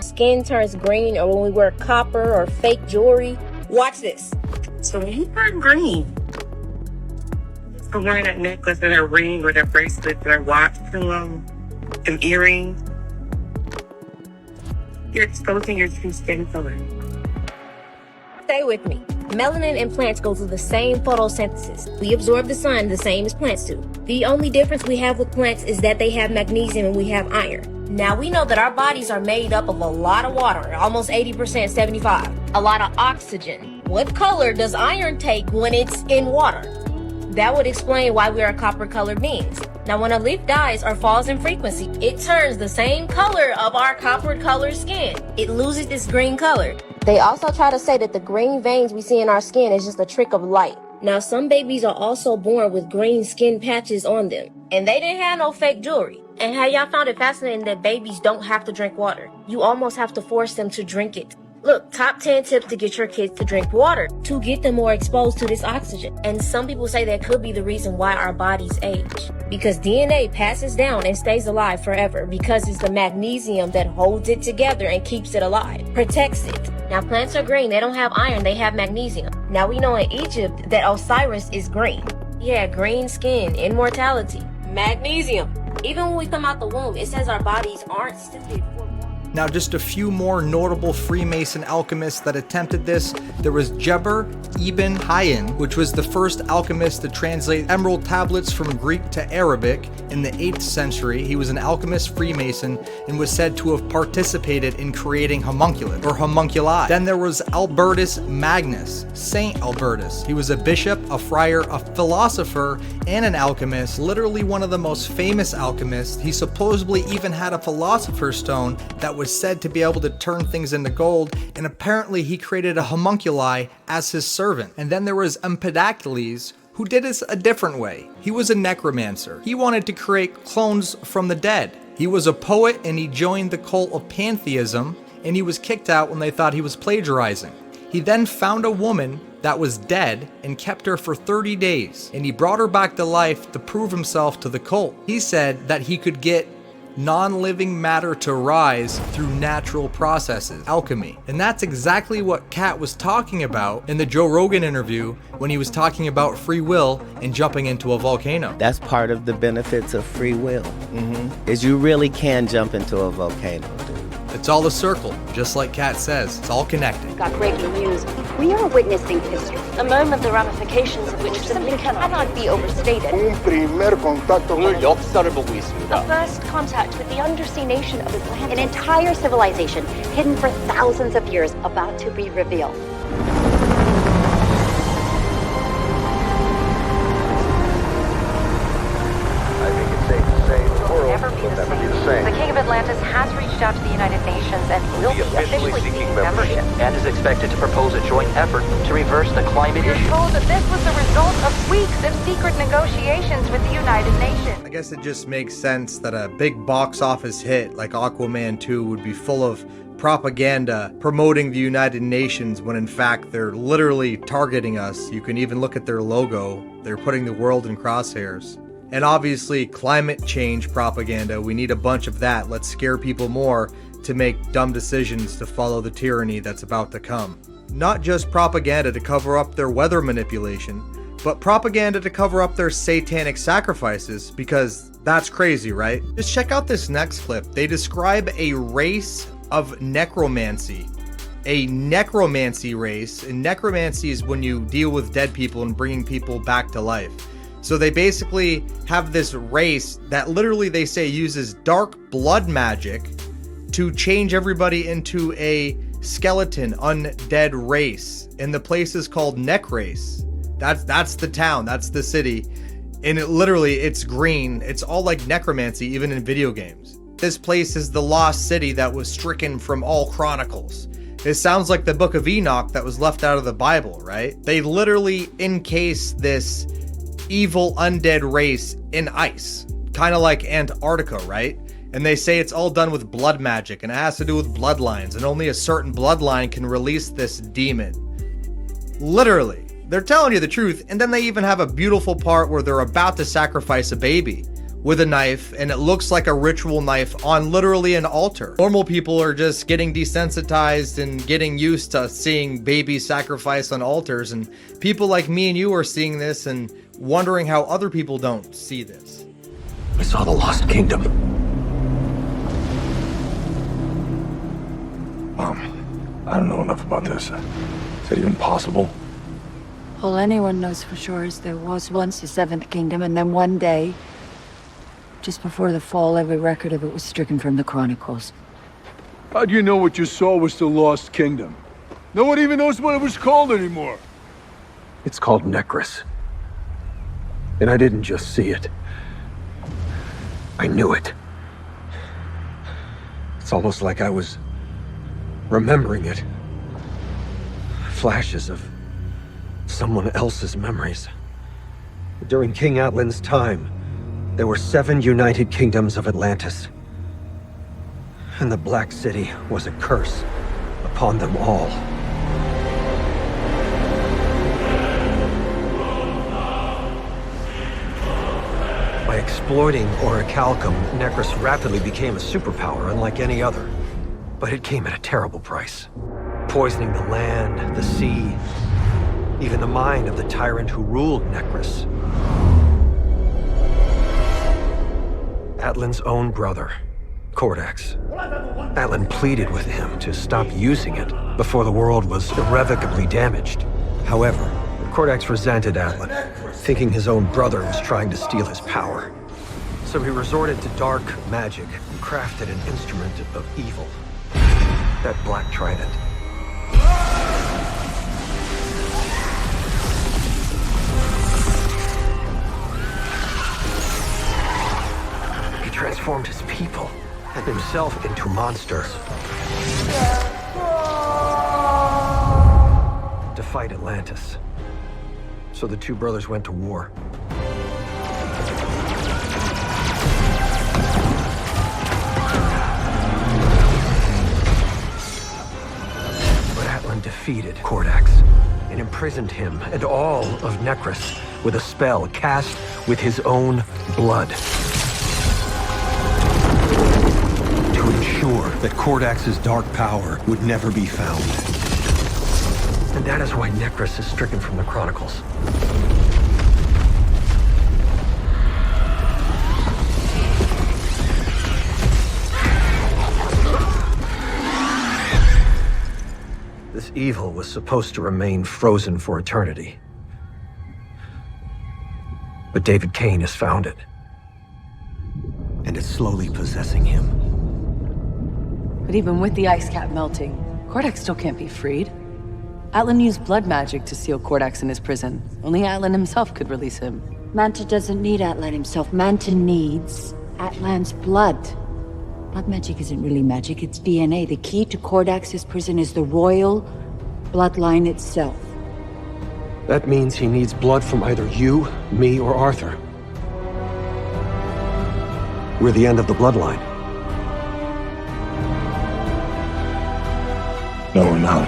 Skin turns green, or when we wear copper or fake jewelry. Watch this. So when you turn green, for wearing that necklace or that ring or that bracelet or that watch, an earring, you're exposing your true skin color. Stay with me. Melanin in plants go through the same photosynthesis. We absorb the sun the same as plants do. The only difference we have with plants is that they have magnesium and we have iron. Now we know that our bodies are made up of a lot of water, almost 80%, 75. A lot of oxygen. What color does iron take when it's in water? That would explain why we are copper-colored beings. Now when a leaf dies or falls in frequency, it turns the same color of our copper-colored skin. It loses its green color. They also try to say that the green veins we see in our skin is just a trick of light. Now some babies are also born with green skin patches on them, and they didn't have no fake jewelry. And how y'all found it fascinating that babies don't have to drink water? You almost have to force them to drink it. Look, top 10 tips to get your kids to drink water, to get them more exposed to this oxygen. And some people say that could be the reason why our bodies age. Because DNA passes down and stays alive forever because it's the magnesium that holds it together and keeps it alive, protects it. Now plants are green, they don't have iron, they have magnesium. Now we know in Egypt that Osiris is green. Yeah, green skin, immortality, magnesium. Even when we come out the womb, it says our bodies aren't stupid. Now, just a few more notable Freemason alchemists that attempted this. There was Geber ibn Hayyan, which was the first alchemist to translate emerald tablets from Greek to Arabic in the 8th century. He was an alchemist Freemason and was said to have participated in creating homunculus or homunculi. Then there was Albertus Magnus, Saint Albertus. He was a bishop, a friar, a philosopher, and an alchemist, literally one of the most famous alchemists. He supposedly even had a philosopher's stone that was said to be able to turn things into gold, and apparently he created a homunculi as his servant. And then there was Empedocles, who did this a different way. He was a necromancer. He wanted to create clones from the dead. He was a poet and he joined the cult of pantheism, and he was kicked out when they thought he was plagiarizing. He then found a woman that was dead and kept her for 30 days, and he brought her back to life to prove himself to the cult. He said that he could get non-living matter to rise through natural processes, alchemy. And that's exactly what Katt was talking about in the Joe Rogan interview when he was talking about free will and jumping into a volcano. That's part of the benefits of free will, is you really can jump into a volcano, dude. It's all a circle, just like Katt says. It's all connected. Got breaking news. We are witnessing history, a moment the ramifications of which simply cannot be overstated. A first contact with the undersea nation of Atlantis. An entire civilization hidden for thousands of years about to be revealed. The King of Atlantis has reached out to the United Nations and will be officially seeking membership. And is expected to propose a joint effort to reverse the climate issue. We're told that this was the result of weeks of secret negotiations with the United Nations. I guess it just makes sense that a big box office hit like Aquaman 2 would be full of propaganda promoting the United Nations when in fact they're literally targeting us. You can even look at their logo. They're putting the world in crosshairs. And obviously climate change propaganda, we need a bunch of that. Let's scare people more. to make dumb decisions to follow the tyranny that's about to come. Not just propaganda to cover up their weather manipulation, but propaganda to cover up their satanic sacrifices, because that's crazy, right? Just check out this next clip. They describe a race of necromancy. A necromancy race. And necromancy is when you deal with dead people and bringing people back to life. So they basically have this race that literally they say uses dark blood magic to change everybody into a skeleton undead race. And the place is called Neck Race. That's the town, that's the city. And it's green. It's all like necromancy, even in video games. This place is the lost city that was stricken from all chronicles. It sounds like the Book of Enoch that was left out of the Bible, right? They literally encase this evil undead race in ice, kind of like Antarctica, right? And they say it's all done with blood magic, and it has to do with bloodlines, and only a certain bloodline can release this demon. Literally. They're telling you the truth, and then they even have a beautiful part where they're about to sacrifice a baby with a knife, and it looks like a ritual knife on literally an altar. Normal people are just getting desensitized and getting used to seeing babies sacrificed on altars, and people like me and you are seeing this and wondering how other people don't see this. I saw the Lost Kingdom. Mom, I don't know enough about this. Is that even possible? All anyone knows for sure is there was once a seventh kingdom, and then one day, just before the fall, every record of it was stricken from the chronicles. How do you know what you saw was the Lost Kingdom? No one even knows what it was called anymore. It's called Necros. And I didn't just see it. I knew it. It's almost like I was remembering it. Flashes of someone else's memories. During King Atlan's time, there were 7 united kingdoms of Atlantis. And the Black City was a curse upon them all. By exploiting orichalcum, Necros rapidly became a superpower unlike any other. But it came at a terrible price. Poisoning the land, the sea, even the mind of the tyrant who ruled Necros. Atlan's own brother, Cordax. Atlan pleaded with him to stop using it before the world was irrevocably damaged. However, Cordax resented Atlan, thinking his own brother was trying to steal his power. So he resorted to dark magic and crafted an instrument of evil. That Black Trident. Transformed his people and himself into monsters to fight Atlantis. So the two brothers went to war. But Atlan defeated Cordax and imprisoned him and all of Necros with a spell cast with his own blood. Sure that Cordax's dark power would never be found. And that is why Necros is stricken from the Chronicles. This evil was supposed to remain frozen for eternity. But David Kane has found it. And it's slowly possessing him. But even with the ice cap melting, Cordax still can't be freed. Atlan used blood magic to seal Cordax in his prison. Only Atlan himself could release him. Manta doesn't need Atlan himself. Manta needs Atlan's blood. Blood magic isn't really magic, it's DNA. The key to Cordax's prison is the royal bloodline itself. That means he needs blood from either you, me, or Arthur. We're the end of the bloodline. No, we're not.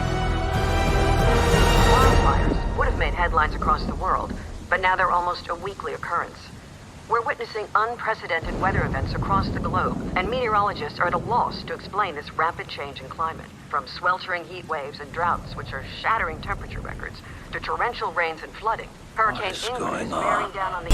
Wildfires would have made headlines across the world, but now they're almost a weekly occurrence. We're witnessing unprecedented weather events across the globe, and meteorologists are at a loss to explain this rapid change in climate. From sweltering heat waves and droughts, which are shattering temperature records, to torrential rains and flooding. Hurricane Ingrid is bearing down on the...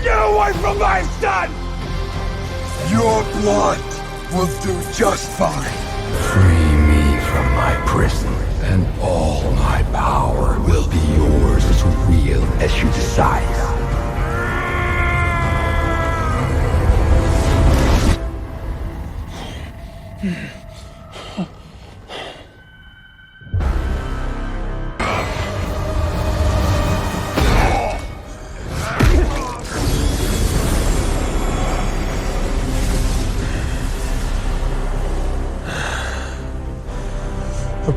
Get away from my son! Your blood will do just fine. Free me from my prison, and all my power will be yours as real as you desire.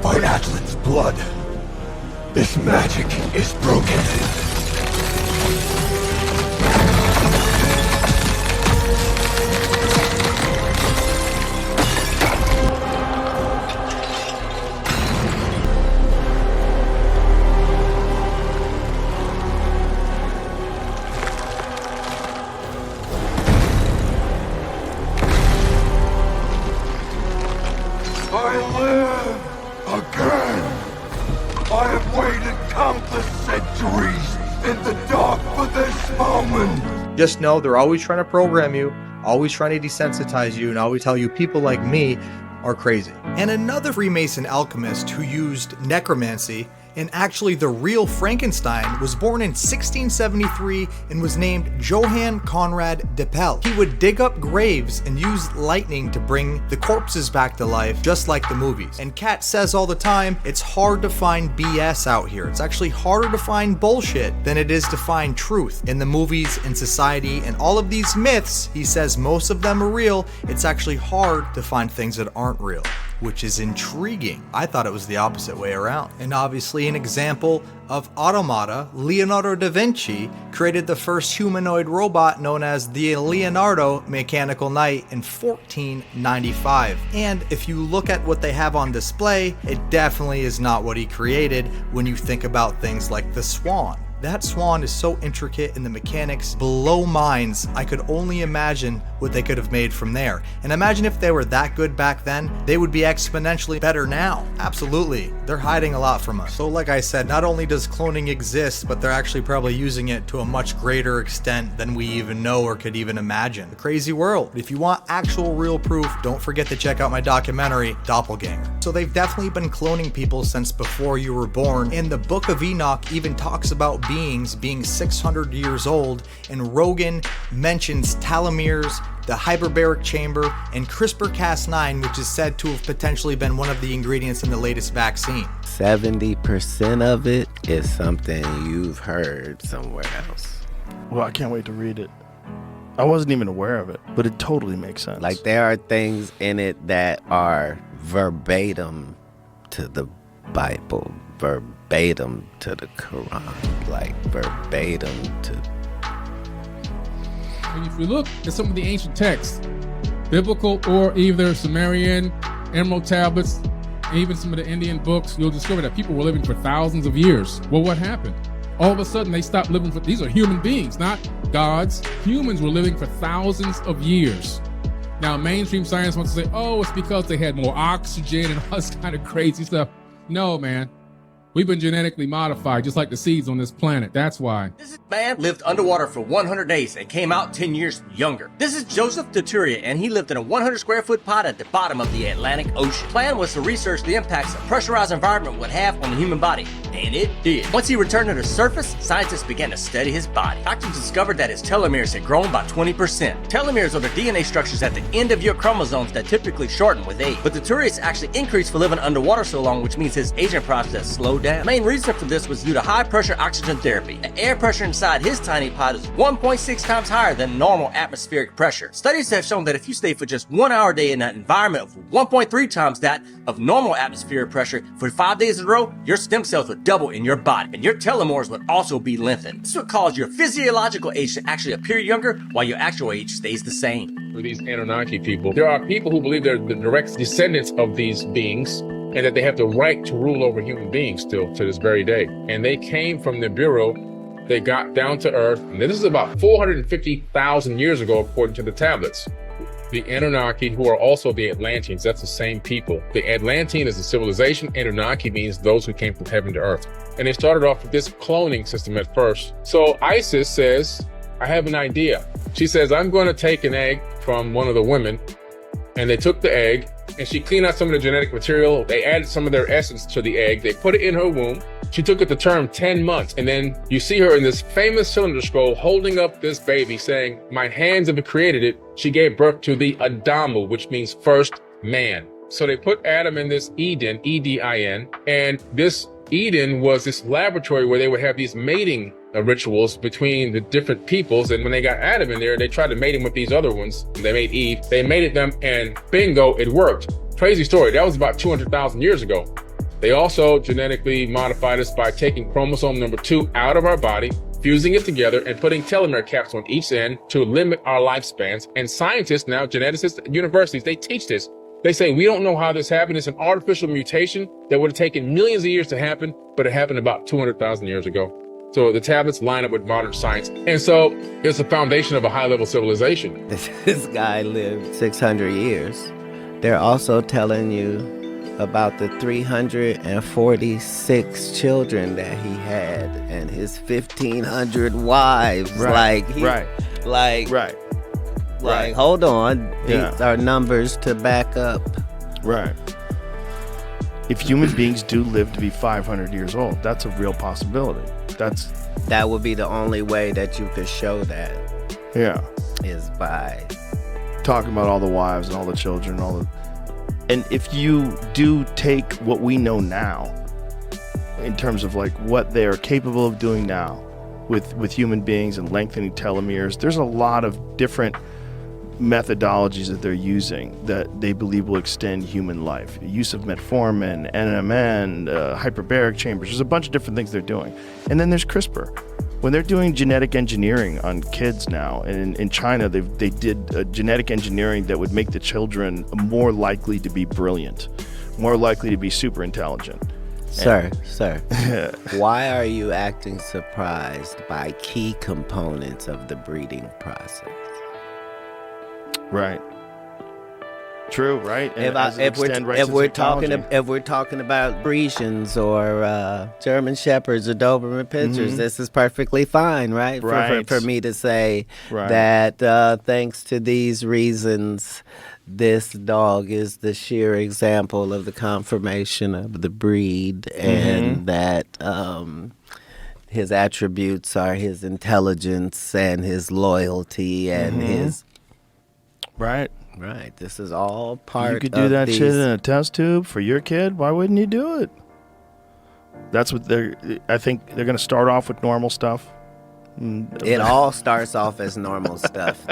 By Atlan's blood, this magic is broken. I live again. I have waited countless centuries in the dark for this moment. Just know they're always trying to program you, always trying to desensitize you, and always tell you people like me are crazy. And another Freemason alchemist who used necromancy, and actually the real Frankenstein, was born in 1673 and was named Johann Conrad de Pell. He would dig up graves and use lightning to bring the corpses back to life, just like the movies. And Katt says all the time, it's hard to find BS out here. It's actually harder to find bullshit than it is to find truth in the movies, in society, and all of these myths. He says most of them are real. It's actually hard to find things that aren't real, which is intriguing. I thought it was the opposite way around. And obviously an example of automata, Leonardo da Vinci created the first humanoid robot known as the Leonardo Mechanical Knight in 1495. And if you look at what they have on display, it definitely is not what he created when you think about things like the Swan. That swan is so intricate and the mechanics blow minds. I could only imagine what they could have made from there. And imagine if they were that good back then, they would be exponentially better now. Absolutely. They're hiding a lot from us. So like I said, not only does cloning exist, but they're actually probably using it to a much greater extent than we even know or could even imagine. A crazy world. If you want actual real proof, don't forget to check out my documentary, Doppelganger. So they've definitely been cloning people since before you were born. And the Book of Enoch even talks about beings being 600 years old, and Rogan mentions telomeres, the hyperbaric chamber, and CRISPR-Cas9, which is said to have potentially been one of the ingredients in the latest vaccine. 70% of it is something you've heard somewhere else. Well, I can't wait to read it. I wasn't even aware of it, but it totally makes sense. Like, there are things in it that are verbatim to the Bible, verbatim to the Quran, like verbatim to... And if you look at some of the ancient texts, biblical or either Sumerian, emerald tablets, even some of the Indian books, you'll discover that people were living for thousands of years. Well, what happened? All of a sudden, they stopped living for, these are human beings, not gods. Humans were living for thousands of years. Now, mainstream science wants to say, oh, it's because they had more oxygen and all this kind of crazy stuff. No, man. We've been genetically modified, just like the seeds on this planet. That's why. This man lived underwater for 100 days and came out 10 years younger. This is Joseph Tuturia, and he lived in a 100 square foot pod at the bottom of the Atlantic Ocean. The plan was to research the impacts a pressurized environment would have on the human body, and it did. Once he returned to the surface, scientists began to study his body. Doctors discovered that his telomeres had grown by 20%. Telomeres are the DNA structures at the end of your chromosomes that typically shorten with age. But Tuturia's actually increased for living underwater so long, which means his aging process slowed down. The main reason for this was due to high pressure oxygen therapy. The air pressure inside his tiny pod is 1.6 times higher than normal atmospheric pressure. Studies have shown that if you stay for just 1 hour a day in an environment of 1.3 times that of normal atmospheric pressure for 5 days in a row, your stem cells would double in your body, and your telomeres would also be lengthened. This would cause your physiological age to actually appear younger while your actual age stays the same. For these Anunnaki people, there are people who believe they're the direct descendants of these beings and that they have the right to rule over human beings still to this very day. And they came from the Bureau, they got down to Earth, and this is about 450,000 years ago according to the tablets. The Anunnaki, who are also the Atlanteans, that's the same people. The Atlantean is a civilization, Anunnaki means those who came from heaven to earth. And they started off with this cloning system at first. So Isis says, I have an idea. She says, I'm going to take an egg from one of the women, and they took the egg, and she cleaned out some of the genetic material. They added some of their essence to the egg. They put it in her womb. She took it the term 10 months. And then you see her in this famous cylinder scroll holding up this baby saying, my hands have created it. She gave birth to the Adamu, which means first man. So they put Adam in this Eden, E-D-I-N, and this Eden was this laboratory where they would have these mating rituals between the different peoples. And when they got Adam in there, they tried to mate him with these other ones. They made Eve. They mated them, and bingo, it worked. Crazy story. That was about 200,000 years ago. They also genetically modified us by taking chromosome number 2 out of our body, fusing it together, and putting telomere caps on each end to limit our lifespans. And scientists now, geneticists at universities, they teach this. They say, we don't know how this happened. It's an artificial mutation that would have taken millions of years to happen, but it happened about 200,000 years ago. So the tablets line up with modern science. And so it's the foundation of a high-level civilization. This guy lived 600 years. They're also telling you about the 346 children that he had and his 1,500 wives. Right, Like, hold on. Yeah. These are numbers to back up. Right. If human beings do live to be 500 years old, that's a real possibility. That would be the only way that you could show that. Yeah. Is by talking about all the wives and all the children, and if you do take what we know now in terms of like what they're capable of doing now with human beings and lengthening telomeres, there's a lot of different methodologies that they're using that they believe will extend human life. Use of metformin, NMN, hyperbaric chambers. There's a bunch of different things they're doing. And then there's CRISPR. When they're doing genetic engineering on kids now, and in China, they did genetic engineering that would make the children more likely to be brilliant, more likely to be super intelligent. Sir, why are you acting surprised by key components of the breeding process? Right. True, right? If we're talking about Grecians or German Shepherds or Doberman Pinschers, this is perfectly fine, right? For me to say that thanks to these reasons, this dog is the sheer example of the confirmation of the breed, and that his attributes are his intelligence and his loyalty and his... Right. This is all part of... You could do that shit in a test tube for your kid. Why wouldn't you do it? That's what I think they're going to start off with normal stuff. It all starts off as normal stuff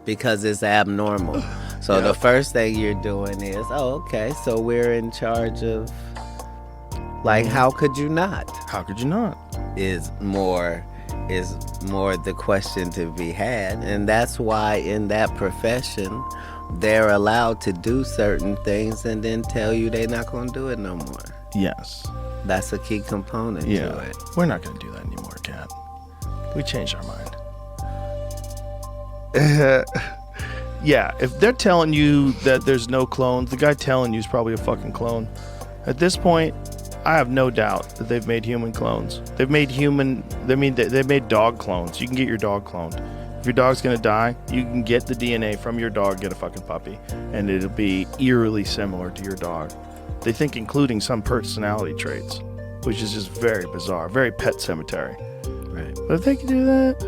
because it's abnormal. So the first thing you're doing is, so we're in charge of... Like, how could you not? How could you not? Is more the question to be had. And that's why in that profession, they're allowed to do certain things and then tell you they're not going to do it no more. Yes. That's a key component to it. We're not going to do that anymore, Kat. We changed our mind. Yeah, if they're telling you that there's no clones, the guy telling you is probably a fucking clone. At this point, I have no doubt that they've made human clones. They've made dog clones. You can get your dog cloned. If your dog's gonna die, you can get the DNA from your dog, get a fucking puppy, and it'll be eerily similar to your dog. They think including some personality traits, which is just very bizarre, very Pet Cemetery. Right. But if they can do that,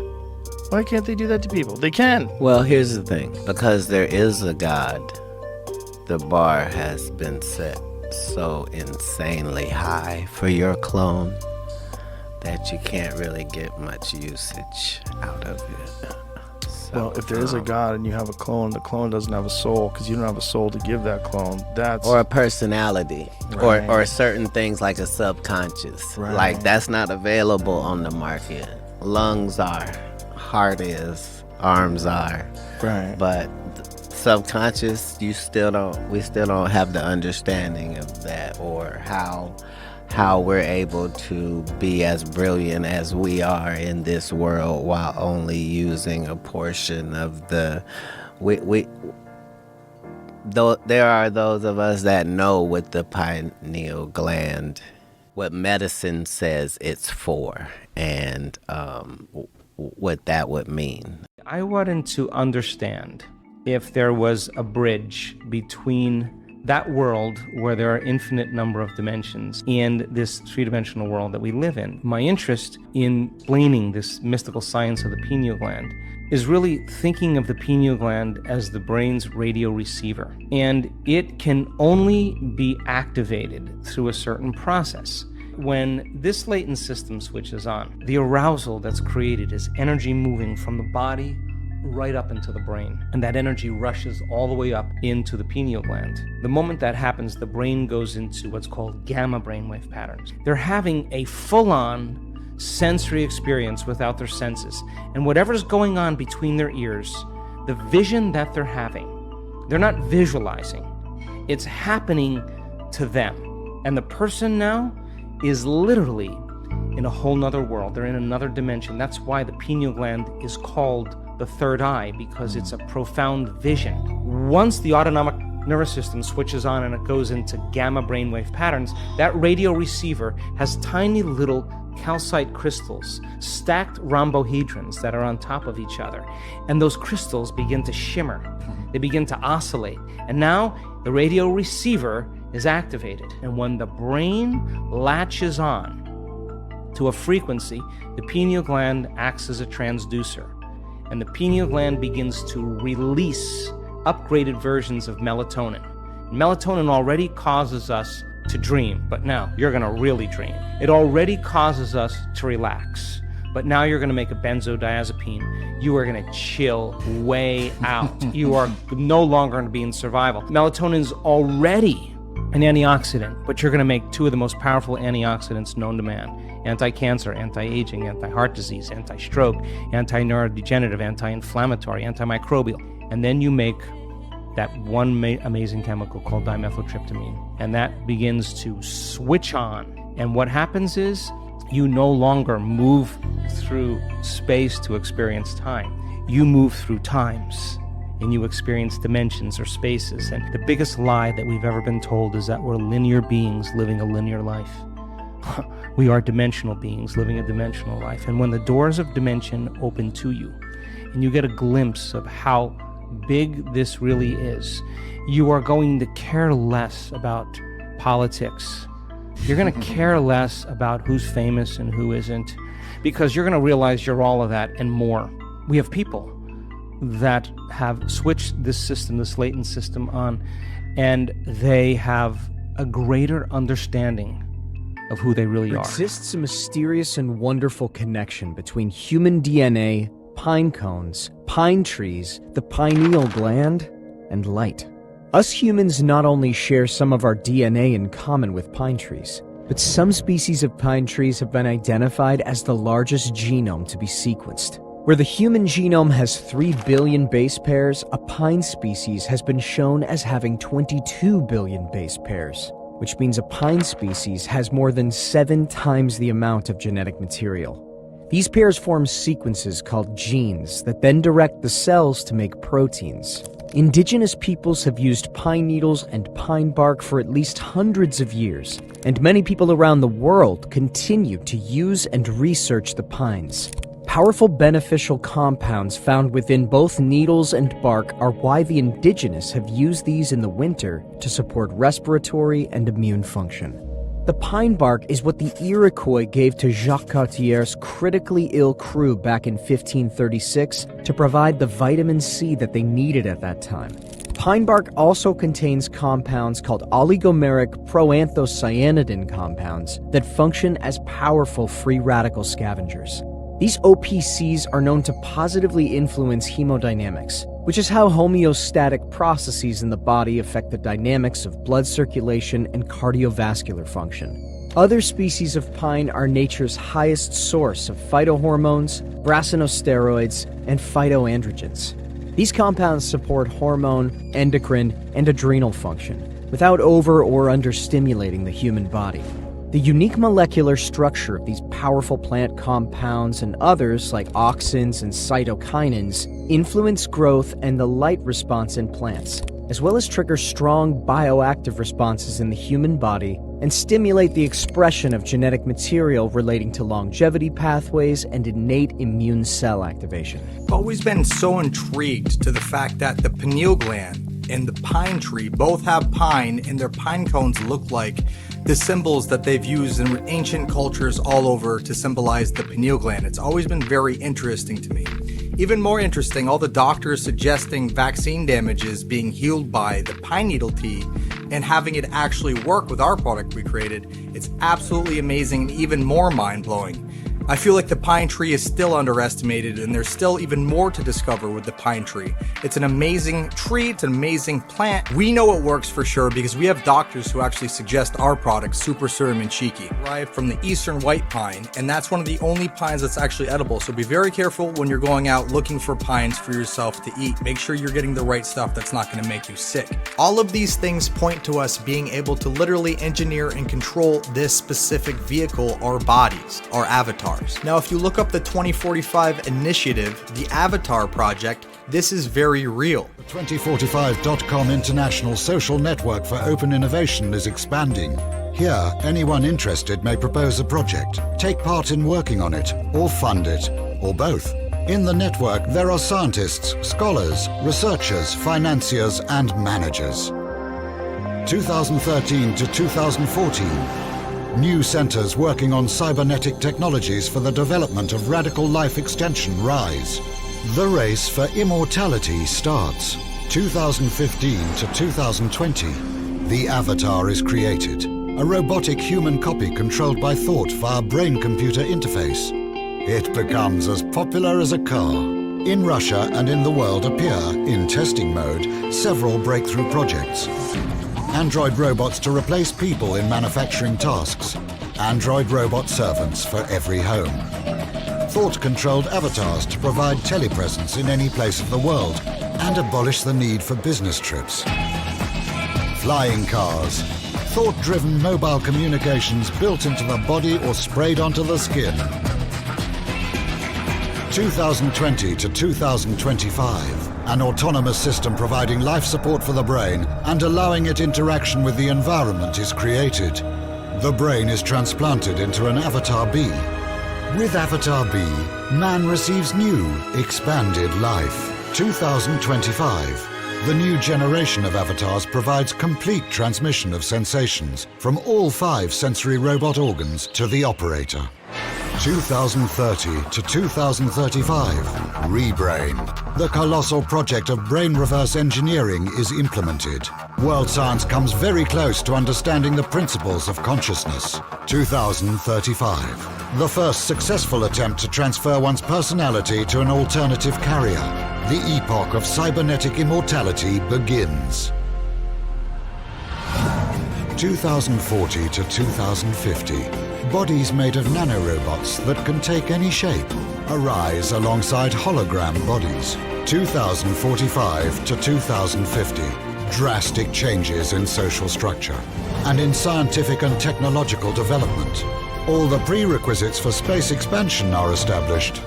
why can't they do that to people? They can. Well, here's the thing. Because there is a God, the bar has been set so insanely high for your clone that you can't really get much usage out of it. Well, if there is a God and you have a clone, the clone doesn't have a soul because you don't have a soul to give that clone. That's or a personality, right. or certain things like a subconscious. Right. Like that's not available on the market. Lungs are, heart is, arms are. Right. But subconscious, we still don't have the understanding of that, or how we're able to be as brilliant as we are in this world while only using a portion of the though there are those of us that know what the pineal gland, what medicine says it's for, and what that would mean. I wanted to understand if there was a bridge between that world where there are infinite number of dimensions and this three-dimensional world that we live in. My interest in explaining this mystical science of the pineal gland is really thinking of the pineal gland as the brain's radio receiver. And it can only be activated through a certain process. When this latent system switches on, the arousal that's created is energy moving from the body right up into the brain, and that energy rushes all the way up into the pineal gland. The moment that happens, the brain goes into what's called gamma brainwave patterns. They're having a full-on sensory experience without their senses, and whatever's going on between their ears, the vision that they're having, they're not visualizing. It's happening to them, and the person now is literally in a whole nother world. They're in another dimension. That's why the pineal gland is called the third eye, because it's a profound vision. Once the autonomic nervous system switches on and it goes into gamma brainwave patterns, that radio receiver has tiny little calcite crystals, stacked rhombohedrons that are on top of each other. And those crystals begin to shimmer. They begin to oscillate. And now the radio receiver is activated. And when the brain latches on to a frequency, the pineal gland acts as a transducer. And the pineal gland begins to release upgraded versions of melatonin. Melatonin already causes us to dream, but now you're going to really dream. It already causes us to relax, but now you're going to make a benzodiazepine. You are going to chill way out. You are no longer going to be in survival. Melatonin is already an antioxidant, but you're going to make two of the most powerful antioxidants known to man. Anti-cancer, anti-aging, anti-heart disease, anti-stroke, anti-neurodegenerative, anti-inflammatory, antimicrobial. And then you make that one amazing chemical called dimethyltryptamine. And that begins to switch on. And what happens is you no longer move through space to experience time. You move through times. And you experience dimensions or spaces. And the biggest lie that we've ever been told is that we're linear beings living a linear life. We are dimensional beings living a dimensional life. And when the doors of dimension open to you, and you get a glimpse of how big this really is, you are going to care less about politics. You're going to care less about who's famous and who isn't, because you're going to realize you're all of that and more. We have people that have switched this system, this latent system on, and they have a greater understanding of who they really There are. exists a mysterious and wonderful connection between human DNA, pine cones, pine trees, the pineal gland, and light. Us humans not only share some of our DNA in common with pine trees, but some species of pine trees have been identified as the largest genome to be sequenced. Where the human genome has 3 billion base pairs, a pine species has been shown as having 22 billion base pairs, which means a pine species has more than 7 times the amount of genetic material. These pairs form sequences called genes that then direct the cells to make proteins. Indigenous peoples have used pine needles and pine bark for at least hundreds of years, and many people around the world continue to use and research the pines. Powerful beneficial compounds found within both needles and bark are why the indigenous have used these in the winter to support respiratory and immune function. The pine bark is what the Iroquois gave to Jacques Cartier's critically ill crew back in 1536 to provide the vitamin C that they needed at that time. Pine bark also contains compounds called oligomeric proanthocyanidin compounds that function as powerful free radical scavengers. These OPCs are known to positively influence hemodynamics, which is how homeostatic processes in the body affect the dynamics of blood circulation and cardiovascular function. Other species of pine are nature's highest source of phytohormones, brassinosteroids, and phytoandrogens. These compounds support hormone, endocrine, and adrenal function, without over or understimulating the human body. The unique molecular structure of these powerful plant compounds and others like auxins and cytokinins influence growth and the light response in plants, as well as trigger strong bioactive responses in the human body and stimulate the expression of genetic material relating to longevity pathways and innate immune cell activation. I've always been so intrigued to the fact that the pineal gland and the pine tree both have pine, and their pine cones look like the symbols that they've used in ancient cultures all over to symbolize the pineal gland. It's always been very interesting to me. Even more interesting, all the doctors suggesting vaccine damages being healed by the pine needle tea and having it actually work with our product we created. It's absolutely amazing and even more mind-blowing. I feel like the pine tree is still underestimated, and there's still even more to discover with the pine tree. It's an amazing tree, it's an amazing plant. We know it works for sure because we have doctors who actually suggest our product, Super Serum and Cheeky, derived from the eastern white pine, and that's one of the only pines that's actually edible. So be very careful when you're going out looking for pines for yourself to eat. Make sure you're getting the right stuff that's not going to make you sick. All of these things point to us being able to literally engineer and control this specific vehicle, our bodies, our avatars. Now, if you look up the 2045 initiative, the Avatar Project, this is very real. The 2045.com international social network for open innovation is expanding. Here, anyone interested may propose a project, take part in working on it, or fund it, or both. In the network, there are scientists, scholars, researchers, financiers, and managers. 2013 to 2014. New centers working on cybernetic technologies for the development of radical life extension rise. The race for immortality starts. 2015 to 2020. The Avatar is created. A robotic human copy controlled by thought via brain-computer interface. It becomes as popular as a car. In Russia and in the world appear, in testing mode, several breakthrough projects. Android robots to replace people in manufacturing tasks. Android robot servants for every home. Thought-controlled avatars to provide telepresence in any place of the world and abolish the need for business trips. Flying cars. Thought-driven mobile communications built into the body or sprayed onto the skin. 2020 to 2025. An autonomous system providing life support for the brain and allowing it interaction with the environment is created. The brain is transplanted into an Avatar B. With Avatar B, man receives new, expanded life. 2025. The new generation of avatars provides complete transmission of sensations from all 5 sensory robot organs to the operator. 2030 to 2035. Rebrain. The colossal project of brain reverse engineering is implemented. World science comes very close to understanding the principles of consciousness. 2035. The first successful attempt to transfer one's personality to an alternative carrier. The epoch of cybernetic immortality begins. 2040 to 2050. Bodies made of nanorobots that can take any shape arise alongside hologram bodies. 2045 to 2050. Drastic changes in social structure and in scientific and technological development. All the prerequisites for space expansion are established.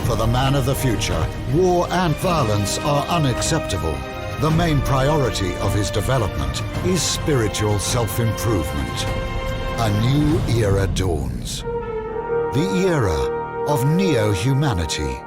For the man of the future, war and violence are unacceptable. The main priority of his development is spiritual self-improvement. A new era dawns. The era of neo-humanity.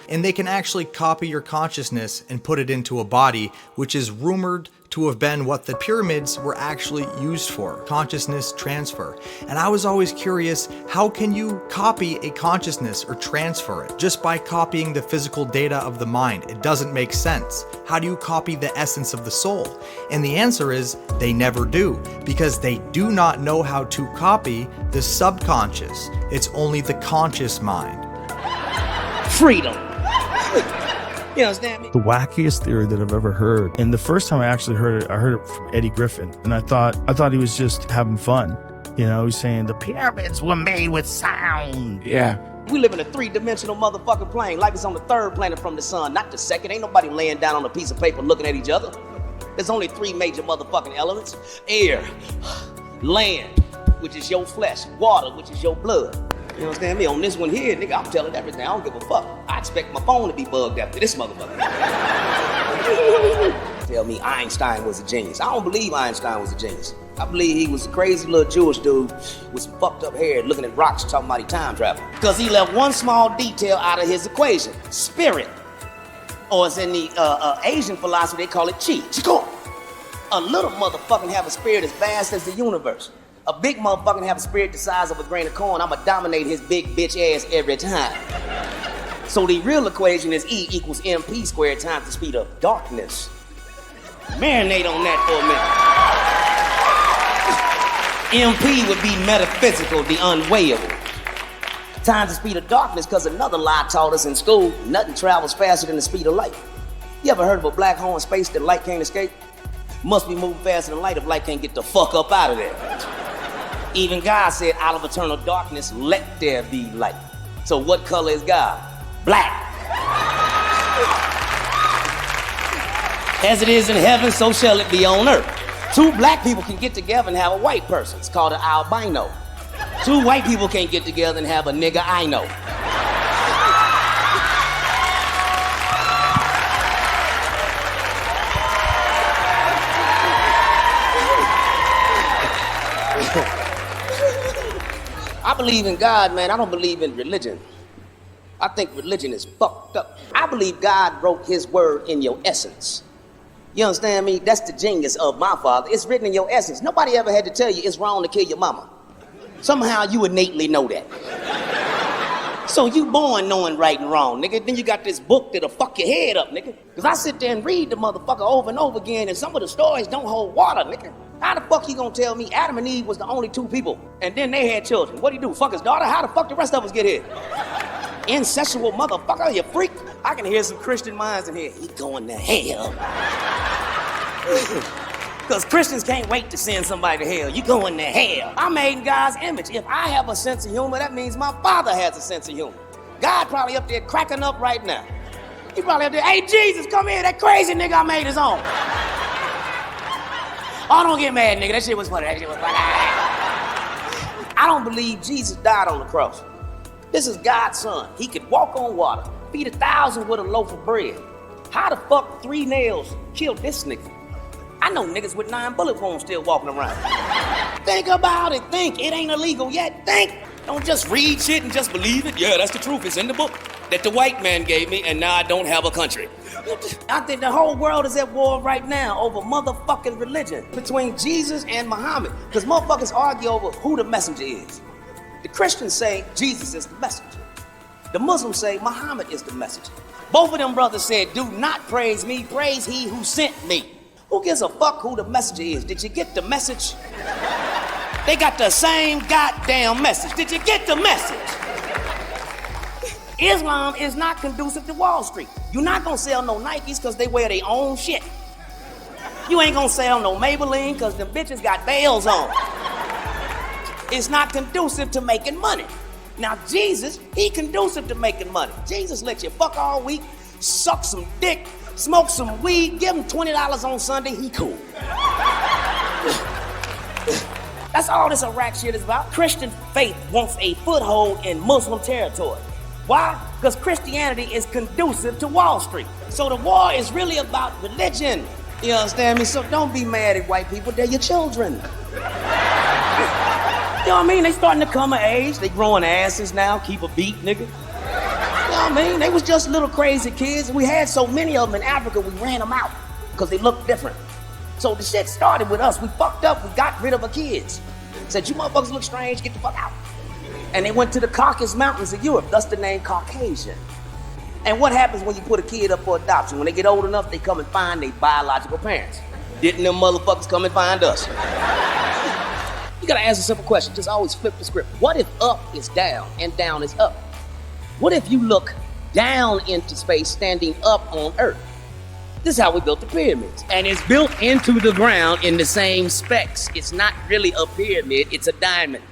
And they can actually copy your consciousness and put it into a body, which is rumored to have been what the pyramids were actually used for, consciousness transfer. And I was always curious, how can you copy a consciousness or transfer it just by copying the physical data of the mind? It doesn't make sense. How do you copy the essence of the soul? And the answer is they never do, because they do not know how to copy the subconscious. It's only the conscious mind. Freedom. You understand me? The wackiest theory that I've ever heard. And the first time I actually heard it, I heard it from Eddy Griffin. And I thought he was just having fun. You know, he's saying the pyramids were made with sound. Yeah. We live in a three-dimensional motherfucking plane. Life is on the third planet from the sun, not the second. Ain't nobody laying down on a piece of paper looking at each other. There's only three major motherfucking elements. Air, land, which is your flesh, water, which is your blood. You understand me? On this one here, nigga, I'm telling everything. I don't give a fuck. I expect my phone to be bugged after this motherfucker. Tell me Einstein was a genius. I don't believe Einstein was a genius. I believe he was a crazy little Jewish dude with some fucked up hair looking at rocks talking about he time traveled. Because he left one small detail out of his equation. Spirit. Or as in the Asian philosophy, they call it chi. Chikon. A little motherfucking have a spirit as vast as the universe. A big motherfucking have a spirit the size of a grain of corn. I'ma dominate his big bitch ass every time. So the real equation is E equals MP squared times the speed of darkness. Marinate on that for a minute. MP would be metaphysical, the unweighable. Times the speed of darkness, because another lie taught us in school, nothing travels faster than the speed of light. You ever heard of a black hole in space that light can't escape? Must be moving faster than light if light can't get the fuck up out of there. Even God said, out of eternal darkness, let there be light. So what color is God? Black. As it is in heaven, so shall it be on earth. Two black people can get together and have a white person. It's called an albino. Two white people can't get together and have a nigga I know. I believe in God, man. I don't believe in religion. I think religion is fucked up. I believe God wrote his word in your essence. You understand me? That's the genius of my father. It's written in your essence. Nobody ever had to tell you it's wrong to kill your mama. Somehow you innately know that. So you born knowing right and wrong, nigga. Then you got this book that'll fuck your head up, nigga. Because I sit there and read the motherfucker over and over again, and some of the stories don't hold water, nigga. How the fuck you gonna tell me Adam and Eve was the only two people, and then they had children? What'd he do, fuck his daughter? How the fuck the rest of us get here? Incestual motherfucker, you freak. I can hear some Christian minds in here. He going to hell. Because Christians can't wait to send somebody to hell. You going to hell. I'm made in God's image. If I have a sense of humor, that means my father has a sense of humor. God probably up there cracking up right now. He probably up there, hey, Jesus, come here. That crazy nigga I made his own. Oh, don't get mad, nigga. That shit was funny. That shit was funny. I don't believe Jesus died on the cross. This is God's son. He could walk on water, feed 1,000 with a loaf of bread. How the fuck 3 nails killed this nigga? I know niggas with 9 bullet wounds still walking around. Think about it. Think. It ain't illegal yet. Think. Don't just read shit and just believe it. Yeah, that's the truth. It's in the book that the white man gave me, and now I don't have a country. I think the whole world is at war right now over motherfucking religion between Jesus and Muhammad. Because motherfuckers argue over who the messenger is. The Christians say Jesus is the messenger. The Muslims say Muhammad is the messenger. Both of them brothers said, do not praise me, praise he who sent me. Who gives a fuck who the messenger is? Did you get the message? They got the same goddamn message. Did you get the message? Islam is not conducive to Wall Street. You're not gonna sell no Nikes because they wear their own shit. You ain't gonna sell no Maybelline because them bitches got veils on. It's not conducive to making money. Now Jesus, he conducive to making money. Jesus let you fuck all week, suck some dick, smoke some weed, give him $20 on Sunday, he cool. That's all this Iraq shit is about. Christian faith wants a foothold in Muslim territory. Why? Because Christianity is conducive to Wall Street. So the war is really about religion. You understand me? So don't be mad at white people, they're your children. You know what I mean? They starting to come of age. They growing asses now. Keep a beat, nigga. You know what I mean? They was just little crazy kids. We had so many of them in Africa, we ran them out because they looked different. So the shit started with us. We fucked up. We got rid of our kids. Said, you motherfuckers look strange. Get the fuck out. And they went to the Caucasus Mountains of Europe. Thus the name Caucasian. And what happens when you put a kid up for adoption? When they get old enough, they come and find their biological parents. Didn't them motherfuckers come and find us? You gotta ask a simple question. Just always flip the script. What if up is down and down is up? What if you look down into space standing up on Earth? This is how we built the pyramids. And it's built into the ground in the same specs. It's not really a pyramid, it's a diamond.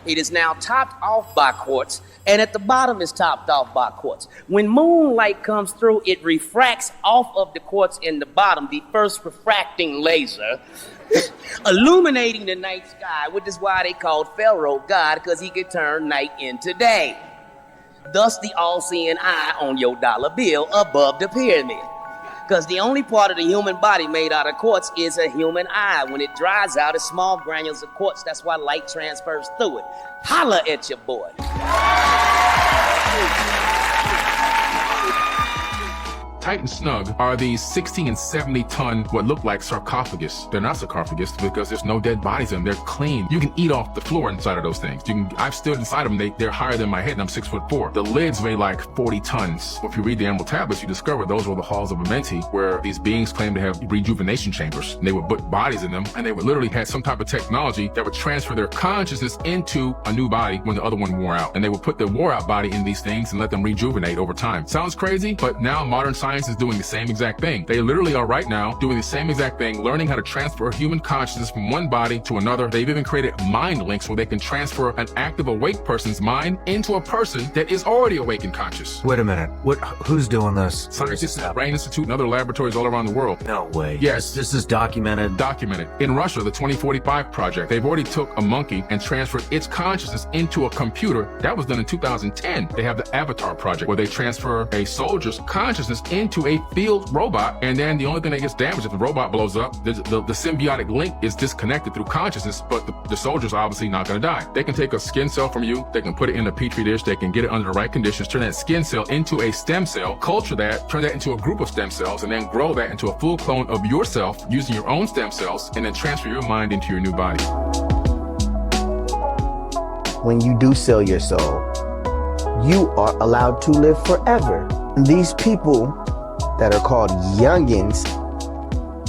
It is now topped off by quartz, and at the bottom is topped off by quartz. When moonlight comes through, it refracts off of the quartz in the bottom, the first refracting laser, illuminating the night sky, which is why they called Pharaoh God, because he could turn night into day. Thus the all-seeing eye on your dollar bill above the pyramid. Because the only part of the human body made out of quartz is a human eye. When it dries out, it's small granules of quartz. That's why light transfers through it. Holla at your boy. Tight and snug are these 60 and 70 ton, what look like sarcophagus. They're not sarcophagus because there's no dead bodies in them. They're clean. You can eat off the floor inside of those things. I've stood inside of them. They're higher than my head and I'm 6'4". The lids weigh like 40 tons. If you read the Emerald Tablets, you discover those were the halls of Amenti, where these beings claimed to have rejuvenation chambers. And they would put bodies in them, and they would literally have some type of technology that would transfer their consciousness into a new body when the other one wore out. And they would put the wore out body in these things and let them rejuvenate over time. Sounds crazy, but now modern science is doing the same exact thing. They literally are right now doing the same exact thing, learning how to transfer human consciousness from one body to another. They've even created mind links where they can transfer an active awake person's mind into a person that is already awake and conscious. Wait a minute. Who's doing this? Scientists at the Brain Institute and other laboratories all around the world. No way. Yes. This is documented. Documented. In Russia, the 2045 project, they've already took a monkey and transferred its consciousness into a computer. That was done in 2010. They have the Avatar project, where they transfer a soldier's consciousness into a field robot, and then the only thing that gets damaged if the robot blows up, the symbiotic link is disconnected through consciousness, but the soldier's obviously not going to die. They can take a skin cell from you, they can put it in a petri dish, they can get it under the right conditions, turn that skin cell into a stem cell, culture that, turn that into a group of stem cells, and then grow that into a full clone of yourself using your own stem cells, and then transfer your mind into your new body. When you do sell your soul, you are allowed to live forever. And these people that are called youngins,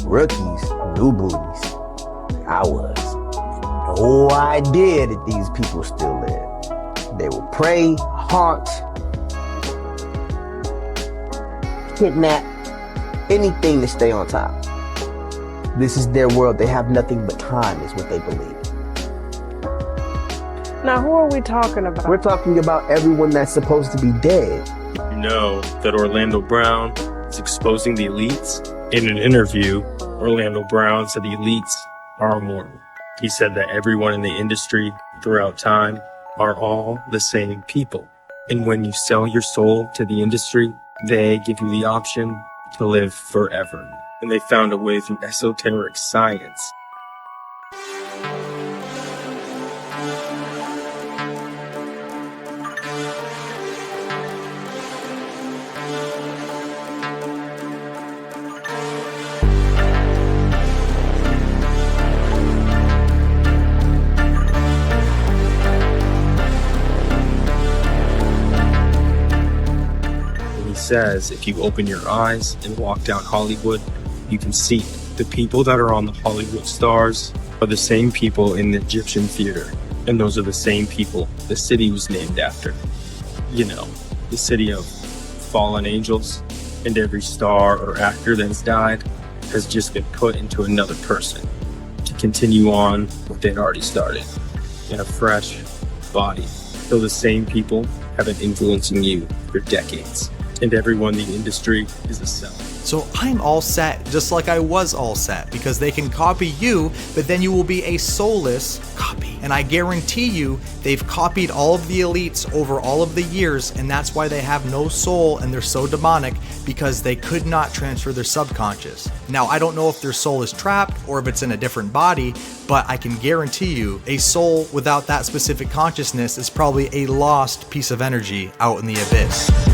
rookies, new booties, like I was, no idea that these people still live. They will prey, haunt, kidnap, anything to stay on top. This is their world. They have nothing but time is what they believe. Now, who are we talking about? We're talking about everyone that's supposed to be dead. You know that Orlando Brown is exposing the elites. In an interview, Orlando Brown said the elites are immortal. He said that everyone in the industry throughout time are all the same people. And when you sell your soul to the industry, they give you the option to live forever. And they found a way through esoteric science. Says if you open your eyes and walk down Hollywood, you can see the people that are on the Hollywood stars are the same people in the Egyptian theater, and those are the same people the city was named after. You know, the city of fallen angels, and every star or actor that has died has just been put into another person to continue on what they'd already started in a fresh body. So the same people have been influencing you for decades. And everyone in the industry is a cell. So I'm all set, just like I was all set, because they can copy you, but then you will be a soulless copy. And I guarantee you, they've copied all of the elites over all of the years, and that's why they have no soul and they're so demonic, because they could not transfer their subconscious. Now, I don't know if their soul is trapped or if it's in a different body, but I can guarantee you, a soul without that specific consciousness is probably a lost piece of energy out in the abyss.